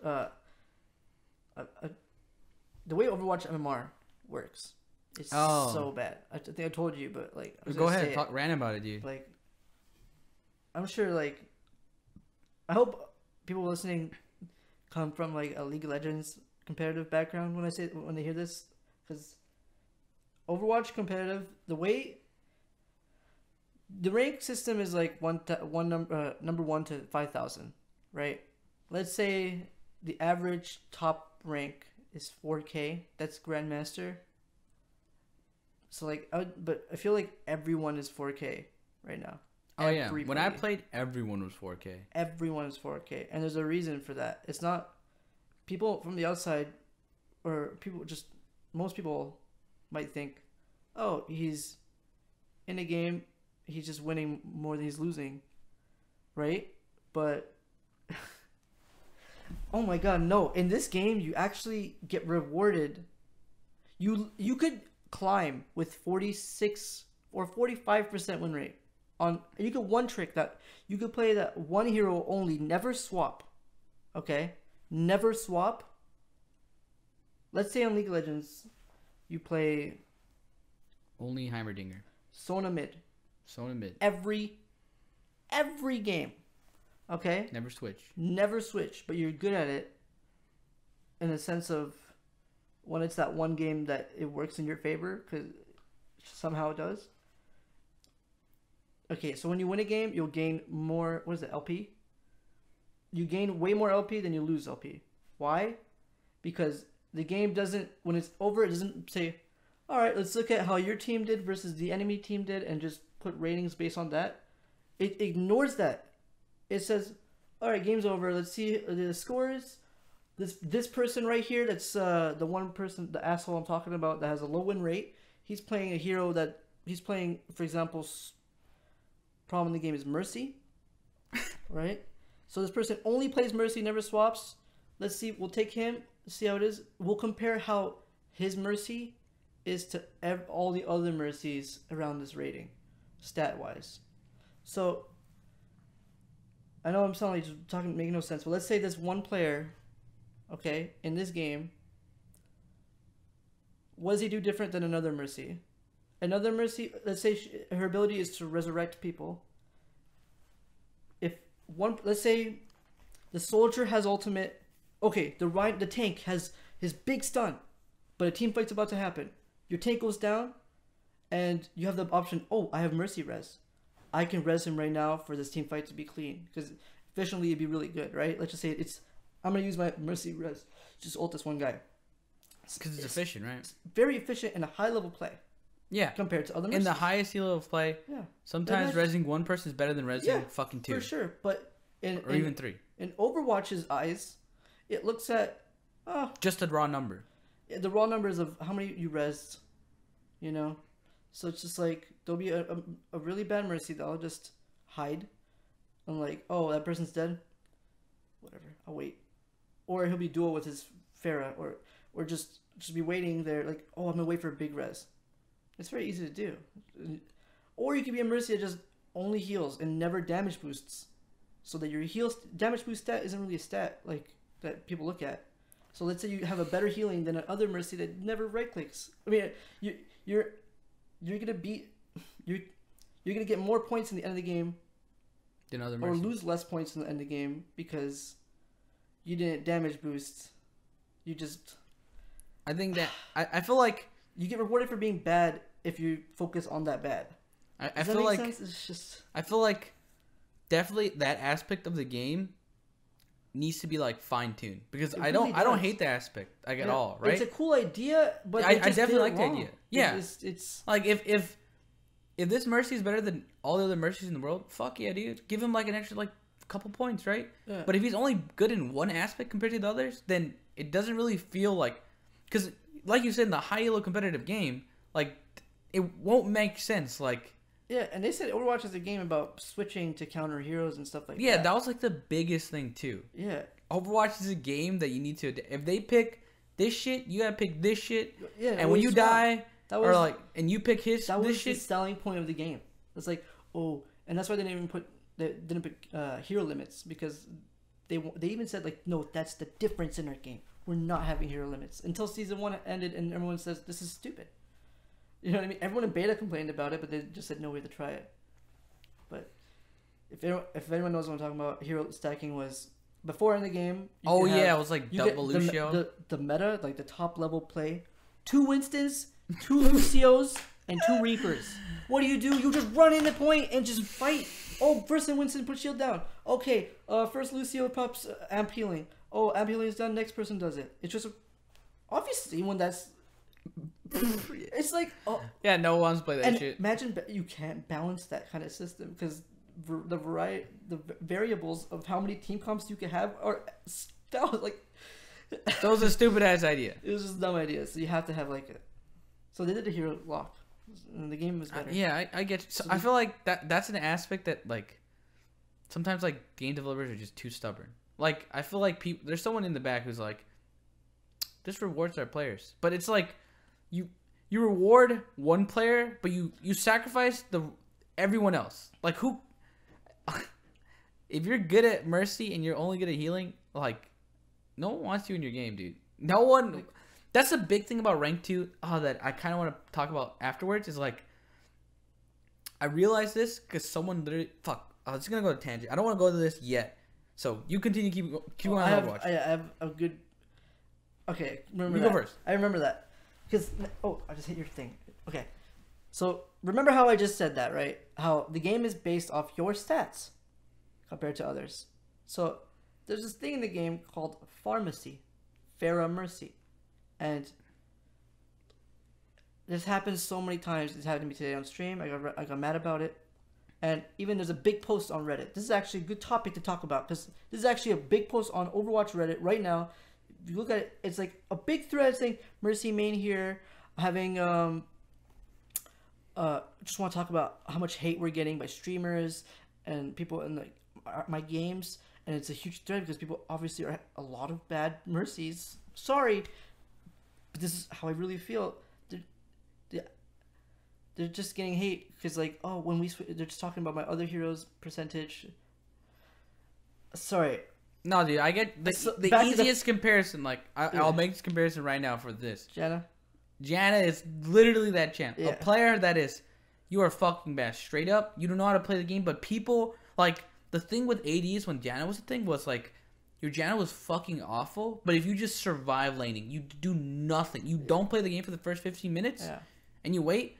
the way Overwatch MMR works. It's so bad. I think I told you, but like go ahead, talk random about it, dude. Like I'm sure like I hope people listening come from like a League of Legends competitive background when they hear this, because Overwatch competitive, the rank system is like number 1 to 5,000, right? Let's say the average top rank is 4K. That's Grandmaster. So like, but I feel like everyone is 4K right now. Oh yeah, when I played, everyone was 4K. Everyone is 4K, and there's a reason for that. It's not people from the outside, or people just most people might think oh, he's in a game, he's just winning more than he's losing, right? But oh my god, no! In this game, you actually get rewarded. You could climb with 46 or 45% win rate on. You could one trick that you could play that one hero only, never swap. Okay, never swap. Let's say on League of Legends, you play only Heimerdinger. Sona mid. Sona mid. Every game. Okay? Never switch. Never switch, but you're good at it in the sense of when it's that one game that it works in your favor, because somehow it does. Okay, so when you win a game, you'll gain more, what is it, LP? You gain way more LP than you lose LP. Why? Because the game doesn't, when it's over, it doesn't say, all right, let's look at how your team did versus the enemy team did and just put ratings based on that. It ignores that. It says, all right, game's over. Let's see the scores. This person right here, that's the one person, the asshole I'm talking about that has a low win rate. He's playing a hero that, he's playing, for example, problem in the game is Mercy, right? So this person only plays Mercy, never swaps. Let's see, we'll take him, see how it is. We'll compare how his Mercy is to all the other Mercies around this rating, stat-wise. So, I know I'm sounding like just talking, making no sense, but let's say this one player, okay, in this game, what does he do different than another Mercy? Another Mercy, let's say her ability is to resurrect people. If one, let's say the soldier has ultimate, okay, the tank has his big stun, but a team fight's about to happen. Your tank goes down, and you have the option, oh, I have Mercy res. I can res him right now for this team fight to be clean, because efficiently it'd be really good, right? Let's just say I'm going to use my Mercy res, just ult this one guy. Because it's efficient, right? It's very efficient and a high level play. Yeah. Compared to other Mercies. In the highest level of play, yeah. Sometimes resing one person is better than resing fucking two. For sure, but or even three. In Overwatch's eyes, it looks at just a raw number. The raw numbers of how many you resed, you know? So it's just like, there'll be a really bad Mercy that I'll just hide. I'm like, oh, that person's dead? Whatever, I'll wait. Or he'll be duel with his Pharah, or just be waiting there, like, oh, I'm gonna wait for a big res. It's very easy to do. Or you could be a Mercy that just only heals and never damage boosts. So that your damage boost stat isn't really a stat like that people look at. So let's say you have a better healing than another Mercy that never right clicks. I mean, you're gonna get more points in the end of the game than other Mercies. Or lose less points in the end of the game because you didn't damage boost. You just, I think that I feel like you get rewarded for being bad if you focus on that bad. I feel like it's just, I feel like definitely that aspect of the game needs to be like fine tuned, because I don't hate the aspect like at all, right? It's a cool idea, but I definitely like the idea. Yeah, it's like if this Mercy is better than all the other Mercies in the world, fuck yeah, dude, give him like an extra like couple points, right? Yeah. But if he's only good in one aspect compared to the others, then it doesn't really feel like, because like you said, in the high elo competitive game, like it won't make sense, like. Yeah, and they said Overwatch is a game about switching to counter heroes and stuff like that. Yeah, that was like the biggest thing too. Yeah. Overwatch is a game that you need to, if they pick this shit, you gotta pick this shit. Yeah. And when you die, or like, and you pick this shit. That was the selling point of the game. It's like, oh, and that's why they didn't put hero limits, because they even said like, no, that's the difference in our game. We're not having hero limits until season 1 ended, and everyone says this is stupid. You know what I mean? Everyone in beta complained about it, but they just said no way to try it. But if anyone knows what I'm talking about, hero stacking was before in the game. Oh yeah, it was like double Lucio. The meta, like the top level play, 2 Winstons, 2 Lucios, and 2 Reapers. What do? You just run in the point and just fight. Oh, first Winston put shield down. Okay, first Lucio pops amp healing. Oh, amp healing is done. Next person does it. It's just obviously when that's. It's like, oh yeah, no one's played that shit. Imagine you can't balance that kind of system, because the variables of how many team comps you can have are like. That was a stupid ass idea. It was just a dumb idea. So you have to have like so they did a hero lock. And the game was better. Yeah, I get you. So I feel like that's an aspect that like sometimes like game developers are just too stubborn. Like I feel like there's someone in the back who's like, this rewards our players, but it's like you reward one player, but you sacrifice everyone else. Like who? If you're good at Mercy and you're only good at healing, like no one wants you in your game, dude. No one. That's the big thing about Rank 2 that I kind of want to talk about afterwards is like, I realized this because someone literally, I was going to go to tangent. I don't want to go to this yet. So you continue, keep going on OverWatch. I have a good, okay, remember you that. Go first. I remember that. Because, I just hit your thing. Okay. So remember how I just said that, right? How the game is based off your stats compared to others. So there's this thing in the game called Pharmacy, Farah Mercy. And this happens so many times. This happened to me today on stream. I got mad about it. And even there's a big post on Reddit. This is actually a good topic to talk about because this is actually a big post on Overwatch Reddit right now. If you look at it, it's like a big thread saying Mercy main here, having just want to talk about how much hate we're getting by streamers and people in my games. And it's a huge thread because people obviously are a lot of bad Mercies. Sorry. But this is how I really feel. They're just getting hate because like, oh, when they're just talking about my other heroes percentage. Sorry. No, dude, I get the easiest comparison. Like, I'll make this comparison right now for this. Janna is literally that champ. Yeah. A player that is, you are fucking bad. Straight up, you don't know how to play the game, but people, like, the thing with ADs when Janna was a thing was like, your Janna was fucking awful, but if you just survive laning, you do nothing. You don't play the game for the first 15 minutes, and you wait,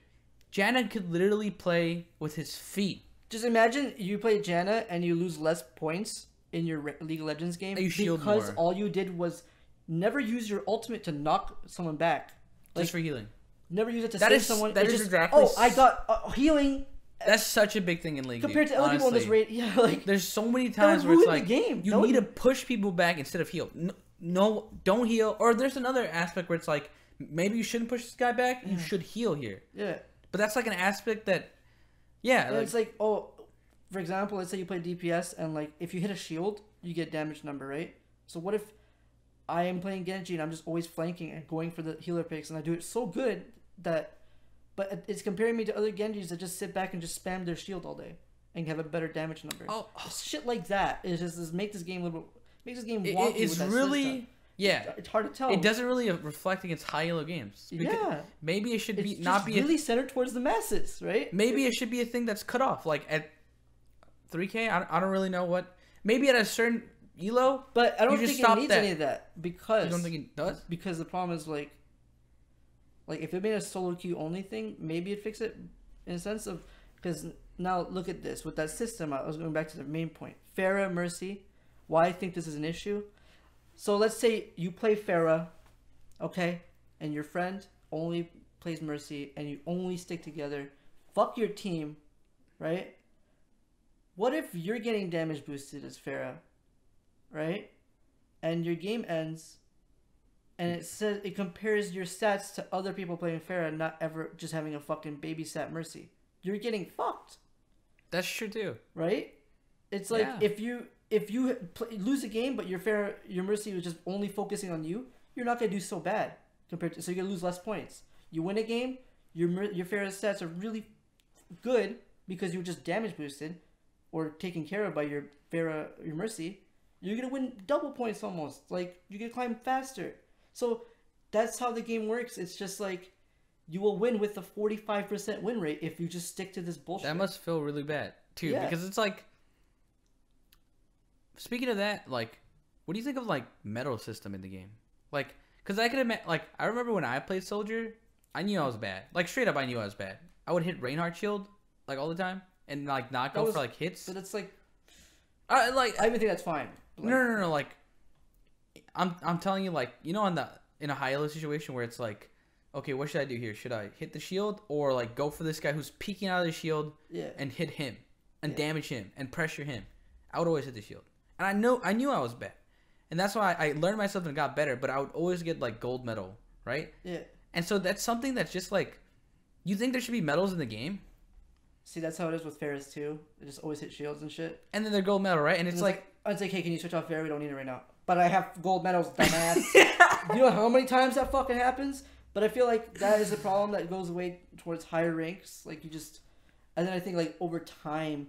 Janna could literally play with his feet. Just imagine you play Janna and you lose less points in your League of Legends game because all you did was never use your ultimate to knock someone back. Like, just for healing. Never use it to save someone. That is exactly. Oh, I got healing. That's such a big thing in League. Compared to other people in this rate, yeah, like there's so many times where it's like you need to push people back instead of heal. No, don't heal. Or there's another aspect where it's like maybe you shouldn't push this guy back. You should heal here. Yeah. But that's like an aspect that, yeah. Like, it's like, oh, for example, let's say you play DPS and like if you hit a shield, you get damage number, right? So what if I am playing Genji and I'm just always flanking and going for the healer picks and I do it so good that. But it's comparing me to other Genjis that just sit back and just spam their shield all day and have a better damage number. Oh, shit like that. It's just make this game a little, makes this game wonky. It's with that really system. Yeah. It's hard to tell. It doesn't really reflect against high elo games. Yeah. Maybe it should be it's not be really centered towards the masses, right? Maybe it should be a thing that's cut off, like at 3K. I don't really know what. Maybe at a certain elo, but I don't think it needs any of that because you don't think it does. Because the problem is like if it made a solo queue only thing, maybe it'd fix it in a sense of because now look at this with that system. I was going back to the main point. Farah Mercy. Why I think this is an issue. So let's say you play Farah, okay, and your friend only plays Mercy, and you only stick together. Fuck your team, right? What if you're getting damage boosted as Farah, right? And your game ends. And it says it compares your stats to other people playing Farah, not ever just having a fucking babysat Mercy. You're getting fucked. That's true too, right? It's like if you lose a game, but your Mercy was just only focusing on you, you're not gonna do so bad compared to. So you're gonna lose less points. You win a game, your Farah stats are really good because you were just damage boosted or taken care of by your Mercy. You're gonna win double points almost. Like you can climb faster. So that's how the game works. It's just like you will win with a 45% win rate if you just stick to this bullshit. That must feel really bad too, because it's like. Speaking of that, like, what do you think of like medal system in the game? Like, cause I could admit, like, I remember when I played Soldier, I knew I was bad. Like straight up, I knew I was bad. I would hit Reinhardt shield like all the time and like not go for like hits. But it's like, I even think that's fine. Like, no. Like, I'm telling you, like, you know, in a high elo situation where it's like, okay, what should I do here? Should I hit the shield or like go for this guy who's peeking out of the shield and hit him and damage him and pressure him? I would always hit the shield, and I knew I was bad, and that's why I learned myself and got better. But I would always get like gold medal, right? Yeah. And so that's something that's just like, You think there should be medals in the game? See, that's how it is with Ferris too. They just always hit shields and shit. And then they're gold medal, right? And it's like hey, can you switch off Ferris? We don't need it right now. But I have gold medals, dumbass. You know how many times that fucking happens? But I feel like that is a problem that goes away towards higher ranks. Like you just, and then I think like over time,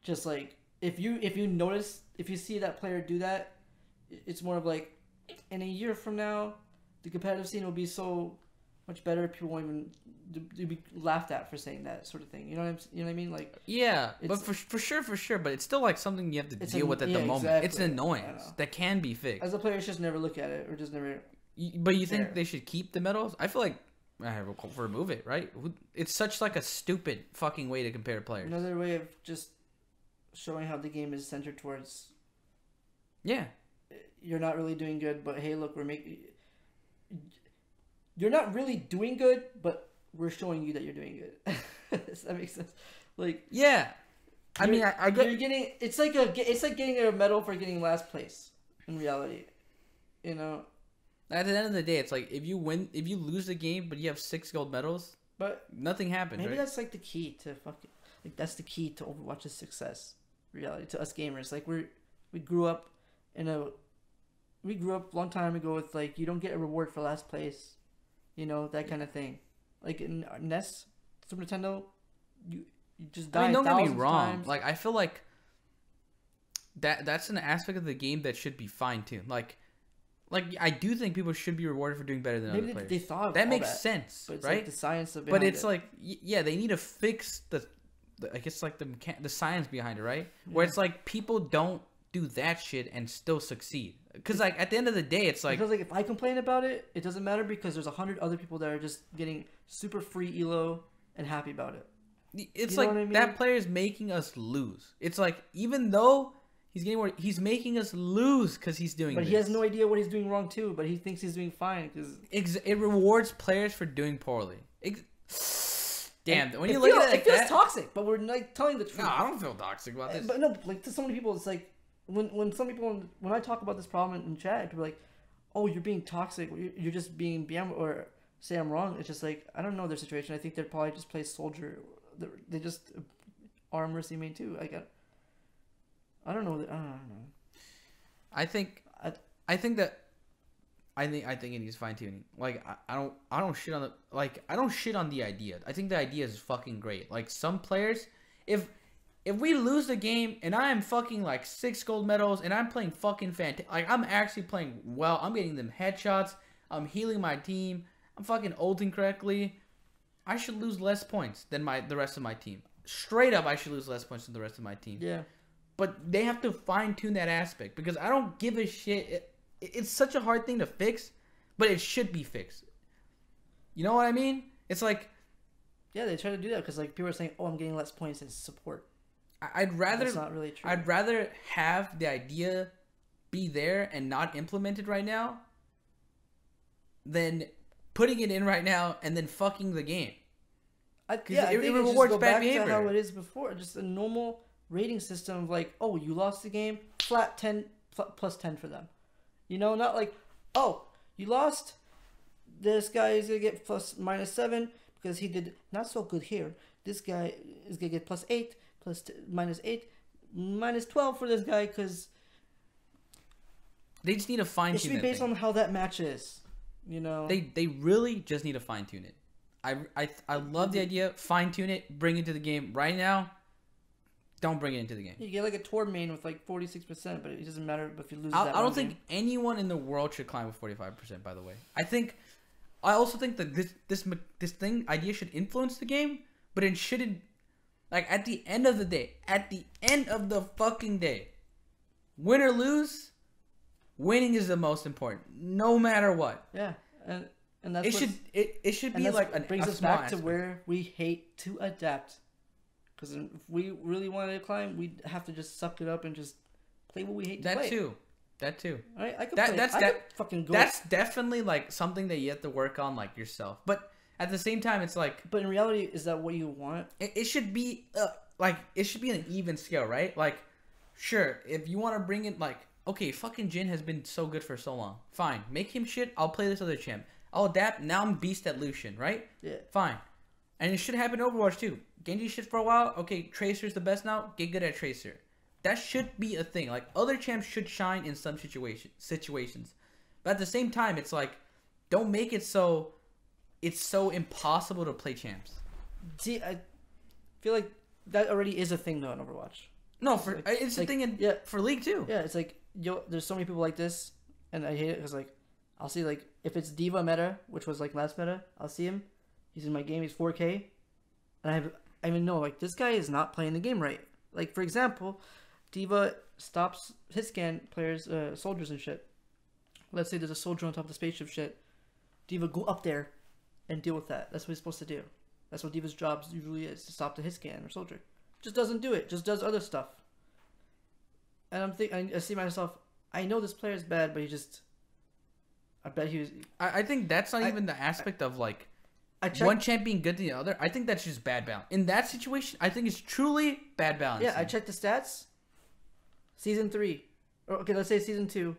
just like if you notice, if you see that player do that, it's more of like in a year from now, the competitive scene will be so much better. People won't even be laughed at for saying that sort of thing. You know what I mean? Like yeah, but for sure. But it's still like something you have to deal with at the moment. Exactly. It's an annoyance that can be fixed. As a player, just never look at it or just never. But you think they should keep the medals? I feel like remove it, right? It's such like a stupid fucking way to compare players. Another way of just showing how the game is centered towards. Yeah. You're not really doing good, but hey, look, we're making. You're not really doing good, but we're showing you that you're doing good. Does that make sense? Like yeah, I mean, I get you're getting. It's like getting a medal for getting last place. In reality, you know. At the end of the day, it's like if you lose the game, but you have 6 gold medals, but nothing happens. Maybe right? that's like the key to fucking. Like that's the key to Overwatch's success. Reality to us gamers, like we grew up a long time ago with like you don't get a reward for last place. You know, that kind of thing. Like in NES, Super Nintendo, you just die. I mean, don't get me wrong. Times. Like I feel like that's an aspect of the game that should be fine-tuned. Like I do think people should be rewarded for doing better than other players. They thought that makes sense, but it's right? Like the science of it. But it's like yeah, they need to fix the I guess like the science behind it, right? Yeah. Where it's like people don't do that shit and still succeed. Because like at the end of the day, it's like because like if I complain about it, it doesn't matter because there's 100 other people that are just getting super free elo and happy about it. It's like I mean? That player is making us lose. It's like even though he's getting more, he's making us lose because he's doing. But he has no idea what he's doing wrong too. But he thinks he's doing fine because it rewards players for doing poorly. Damn, when you look at it, it feels toxic. But we're like telling the truth. No, I don't feel toxic about this. But no, like to so many people, it's like. When some people when I talk about this problem in chat, people are like, "Oh, you're being toxic. You're just being BM or say I'm wrong." It's just like I don't know their situation. I think they're probably just play soldier. They just are mercy main too. I don't know. I think it needs fine tuning. Like I don't shit on the idea. I think the idea is fucking great. Like some players, if we lose the game and I am fucking like 6 gold medals and I'm playing fucking fantastic, like I'm actually playing well, I'm getting them headshots, I'm healing my team, I'm fucking ulting correctly, I should lose less points than the rest of my team. Straight up, I should lose less points than the rest of my team. Yeah. But they have to fine tune that aspect because I don't give a shit. It's such a hard thing to fix, but it should be fixed. You know what I mean? It's like, yeah, they try to do that because like people are saying, "Oh, I'm getting less points in support." I'd rather that's not really true. I'd rather have the idea be there and not implemented right now than putting it in right now and then fucking the game. I think it rewards bad behavior. To how it is before, just a normal rating system of like, oh, you lost the game, flat 10 plus 10 for them. You know, not like, oh, you lost. This guy is gonna get -7 because he did not so good here. This guy is gonna get +8. -8, -12 for this guy because they just need to fine tune. It should be based on how that match is, you know. They really just need to fine tune it. I love the idea. Fine tune it. Bring it to the game right now. Don't bring it into the game. You get like a Tor main with like 46%, but it doesn't matter if you lose. I don't think anyone in the world should climb with 45%. By the way, I also think that this idea should influence the game, but it shouldn't. Like, at the end of the day, at the end of the fucking day, win or lose, winning is the most important, no matter what. Yeah, and that's it should be like it brings us back to where we hate to adapt. Because if we really wanted to climb, we'd have to just suck it up and just play what we hate to play. That too. I could fucking go. That's definitely like something that you have to work on, like yourself, but. At the same time, it's like... But in reality, is that what you want? It should be, it should be an even scale, right? Like, sure, if you want to bring it, like, okay, fucking Jin has been so good for so long. Fine. Make him shit, I'll play this other champ. I'll adapt, now I'm beast at Lucian, right? Yeah. Fine. And it should happen in Overwatch too. Genji shit for a while. Okay, Tracer's the best now. Get good at Tracer. That should be a thing. Like, other champs should shine in some situations. But at the same time, it's like, don't make it so it's so impossible to play champs. See, I feel like that already is a thing though in Overwatch. No, for it's a thing in for League too. Yeah, it's like there's so many people like this, and I hate it because like I'll see like if it's Diva meta, which was like last meta, I'll see him. He's in my game. He's 4K, and I even know like this guy is not playing the game right. Like for example, Diva stops hit scan players, soldiers and shit. Let's say there's a soldier on top of the spaceship shit. Diva, go up there and deal with that. That's what he's supposed to do. That's what Diva's job usually is, to stop the hit scan or soldier. Just doesn't do it. Just does other stuff. And I see myself, I know this player is bad, but I bet he was... I think that's not even the aspect of like one champ being good to the other. I think that's just bad balance. In that situation, I think it's truly bad balance. Yeah, I checked the stats. Season 3. Okay, let's say Season 2.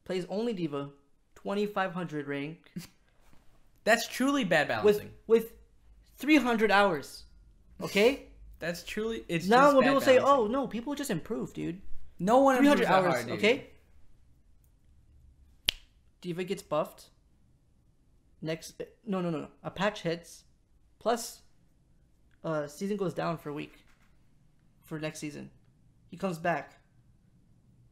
Plays only Diva. 2,500 rank. That's truly bad balancing. With 300 hours. Okay? That's truly... It's now just when bad people balancing. say, oh, no, people just improve, dude. No one 300 improves that hours, hard, dude. okay? Diva gets buffed. Next... No. A patch hits. Plus, season goes down for a week. For next season. He comes back.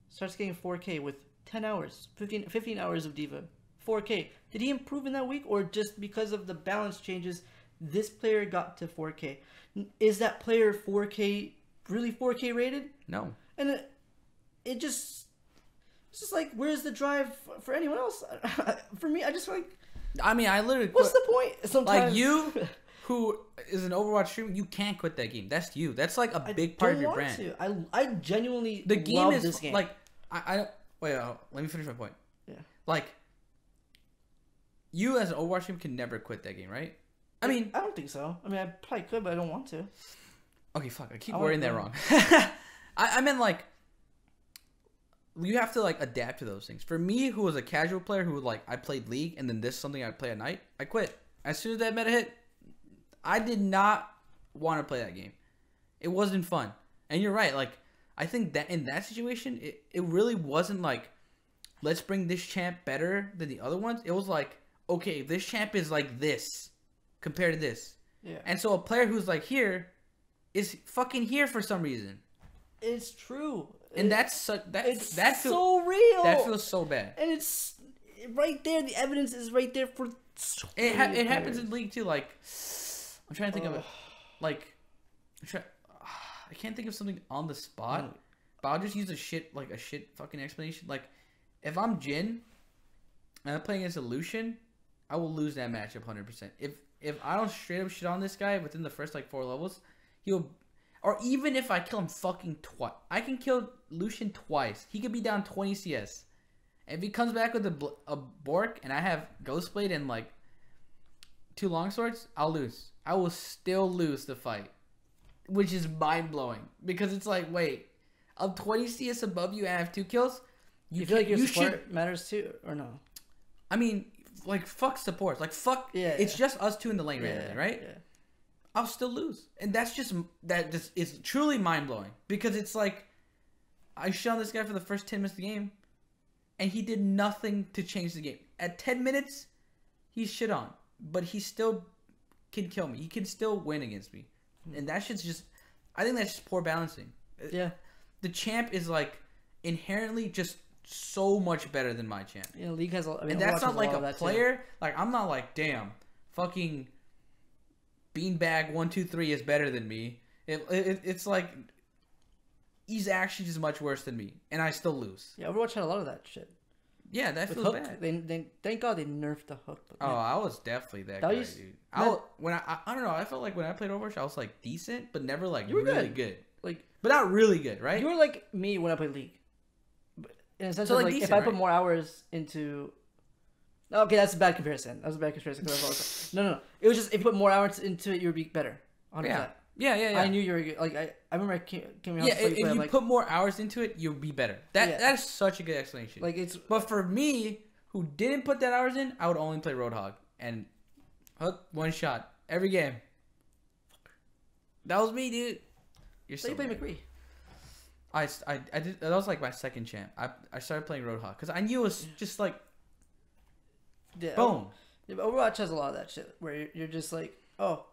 Starts getting 4K with 10 hours. 15 hours of Diva. 4K. Did he improve in that week, or just because of the balance changes, this player got to 4K? Is that player 4K really 4K rated? No. And it's just like, where's the drive for anyone else? For me, I just feel like... I mean, I literally... What's the point? Sometimes... Like, you, who is an Overwatch streamer, you can't quit that game. That's you. That's like a big part of your brand. I genuinely the game love is, this game. Like, I wait, let me finish my point. Yeah. Like, you as an Overwatch team can never quit that game, right? I mean... I don't think so. I mean, I probably could, but I don't want to. Okay, fuck. I keep wording that wrong. I meant, like, you have to, like, adapt to those things. For me, who was a casual player who, like, I played League, and then this is something I play at night, I quit. As soon as that meta hit, I did not want to play that game. It wasn't fun. And you're right, like, I think that in that situation, it really wasn't like, let's bring this champ better than the other ones. It was like, okay, this champ is like this compared to this. Yeah. And so a player who's like here is fucking here for some reason. It's true. And that feels so real. That feels so bad. And it's right there. The evidence is right there for so it happens in League too. Like, I'm trying to think of it. Like, I can't think of something on the spot, but I'll just use a shit fucking explanation. Like, if I'm Jin and I'm playing against a Lucian, I will lose that matchup 100%. If I don't straight up shit on this guy within the first like 4 levels, or even if I kill him fucking twice, I can kill Lucian twice. He could be down 20 CS. If he comes back with a Bork and I have Ghostblade and like 2 longswords, I'll lose. I will still lose the fight. Which is mind-blowing. Because it's like, wait, I'm 20 CS above you and I have 2 kills? You feel like your support matters too, or no? I mean, like, fuck support. Like, fuck. Yeah, it's just us 2 in the lane randomly, right? Yeah. I'll still lose. And that just is truly mind-blowing. Because it's like, I shot on this guy for the first 10 minutes of the game, and he did nothing to change the game. At 10 minutes, he's shit on. But he still can kill me. He can still win against me. And that shit's just... I think that's just poor balancing. Yeah. The champ is, like, inherently just so much better than my champ. Yeah, League has... and that's not like a player... Like, I'm not like, damn, fucking Beanbag 123 is better than me. It's like... He's actually just much worse than me. And I still lose. Yeah, Overwatch had a lot of that shit. Yeah, that feels hook, bad. They thank God they nerfed the hook. But I was definitely that guy, dude. I don't know. I felt like when I played Overwatch, I was like decent, but never like really good. Like, but not really good, right? You were like me when I played League. But in a sense, so of like decent, if I put more hours into. Okay, that's a bad comparison. That was a bad comparison. No. It was just if you put more hours into it, you would be better. 100%. Yeah. I knew you were good. Like I remember I came out. Yeah, if you put more hours into it, you'll be better. That is such a good explanation. Like it's. But for me, who didn't put that hours in, I would only play Roadhog and hook one shot. Every game. That was me, dude. You're So you play McCree. I did. That was like my second champ. I started playing Roadhog because I knew it was just like, Yeah, boom. Yeah, but Overwatch has a lot of that shit where you're just like, oh,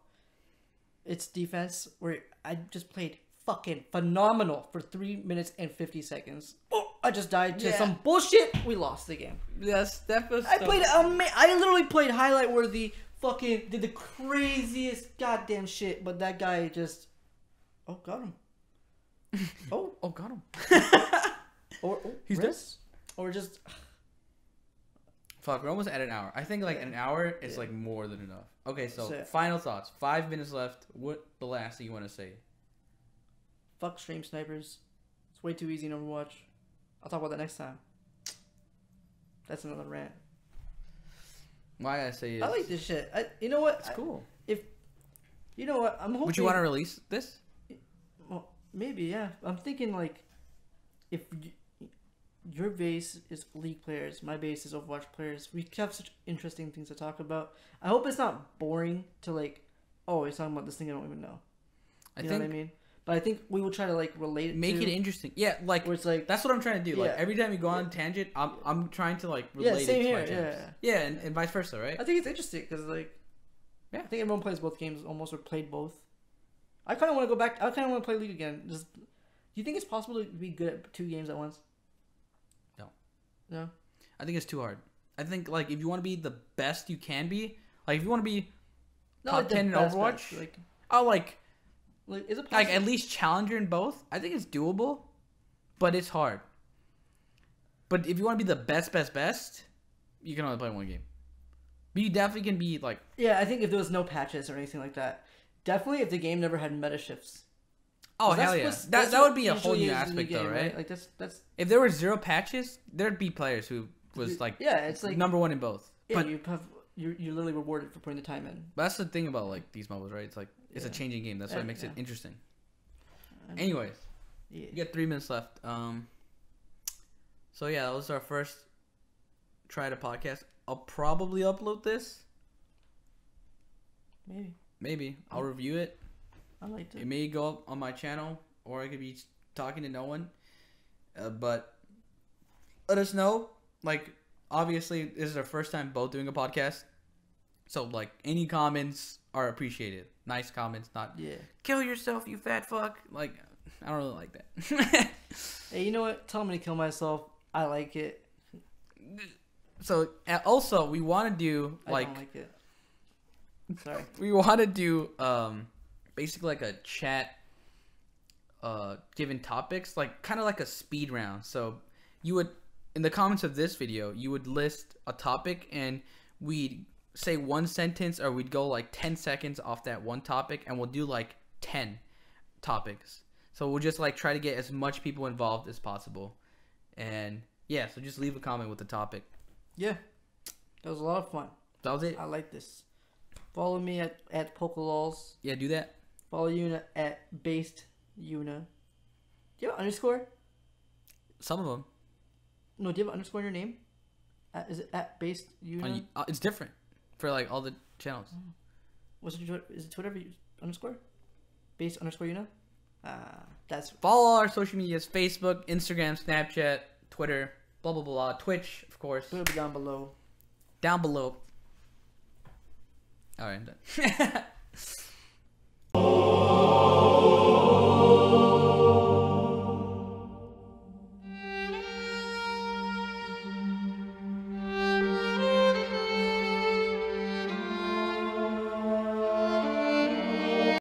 it's defense. Where I just played fucking phenomenal for 3 minutes and 50 seconds. Oh, I just died to some bullshit. We lost the game. Yes, that was. I played. I literally played highlight worthy. Fucking did the craziest goddamn shit, but that guy just. Oh, got him. Oh, got him. or he's dead. Or just. Fuck, we're almost at an hour. I think like an hour is like more than enough. Okay, so final thoughts. 5 minutes left. What the last thing you want to say? Fuck stream snipers. It's way too easy in Overwatch. I'll talk about that next time. That's another rant. Why I say is I like this shit. You know what? It's cool. You know what? I'm hoping. Would you want to release this? Well, maybe, yeah. I'm thinking like, if your base is League players, my base is Overwatch players. We have such interesting things to talk about. I hope it's not boring to like, oh, he's talking about this thing I don't even know. You know what I mean? But I think we will try to like relate it. Make it interesting. Yeah, like where it's like that's what I'm trying to do. Yeah. Like every time you go on tangent, I'm trying to like relate same it to here. my champs. Yeah, and vice versa, right? I think it's interesting because like, I think everyone plays both games almost or played both. I kind of want to go back. I kind of want to play League again. Do you think it's possible to be good at 2 games at once? No. No. I think it's too hard. I think like if you want to be the best you can be, like if you want to be top 10 in Overwatch, like is it possible? Like at least challenger in both? I think it's doable, but it's hard. But if you want to be the best, you can only play 1 game. But you definitely can be like. Yeah, I think if there was no patches or anything like that, definitely if the game never had meta shifts. Oh hell yeah! That would be a whole new aspect though, right? Like that's. If there were 0 patches, there'd be players who was like it's like number 1 in both. Yeah, but you're literally rewarded for putting the time in. But that's the thing about like these MOBAs, right? It's like it's a changing game. That's why it makes it interesting. Anyways, you got 3 minutes left. So yeah, that was our first try to podcast. I'll probably upload this. Maybe I'll review it. I liked it. It may go up on my channel, or I could be talking to no one. But let us know. Like, obviously, this is our first time both doing a podcast. So, like, any comments are appreciated. Nice comments, not kill yourself, you fat fuck. Like, I don't really like that. Hey, you know what? Tell me to kill myself. I like it. So, also, we want to do, like... I don't like it. Sorry. We want to do, basically, like, a chat, given topics. Like, kind of like a speed round. So, you would... In the comments of this video, you would list a topic, and we'd say 1 sentence, or we'd go, like, 10 seconds off that one topic, and we'll do, like, 10 topics. So, we'll just, like, try to get as much people involved as possible. And, yeah, so just leave a comment with the topic. Yeah. That was a lot of fun. That was it. I like this. Follow me at Ft.Pokelawls. Yeah, do that. Follow Yoona at BasedYoona. Do you have an underscore? Some of them. No, do you have an underscore in your name? Is it at BasedYoona? It's different for like all the channels. What's it? Is it Twitter underscore? Base_Yoona? That's. Follow our social medias: Facebook, Instagram, Snapchat, Twitter, blah blah blah. Twitch, of course. It'll be down below. Down below. All right, I'm done.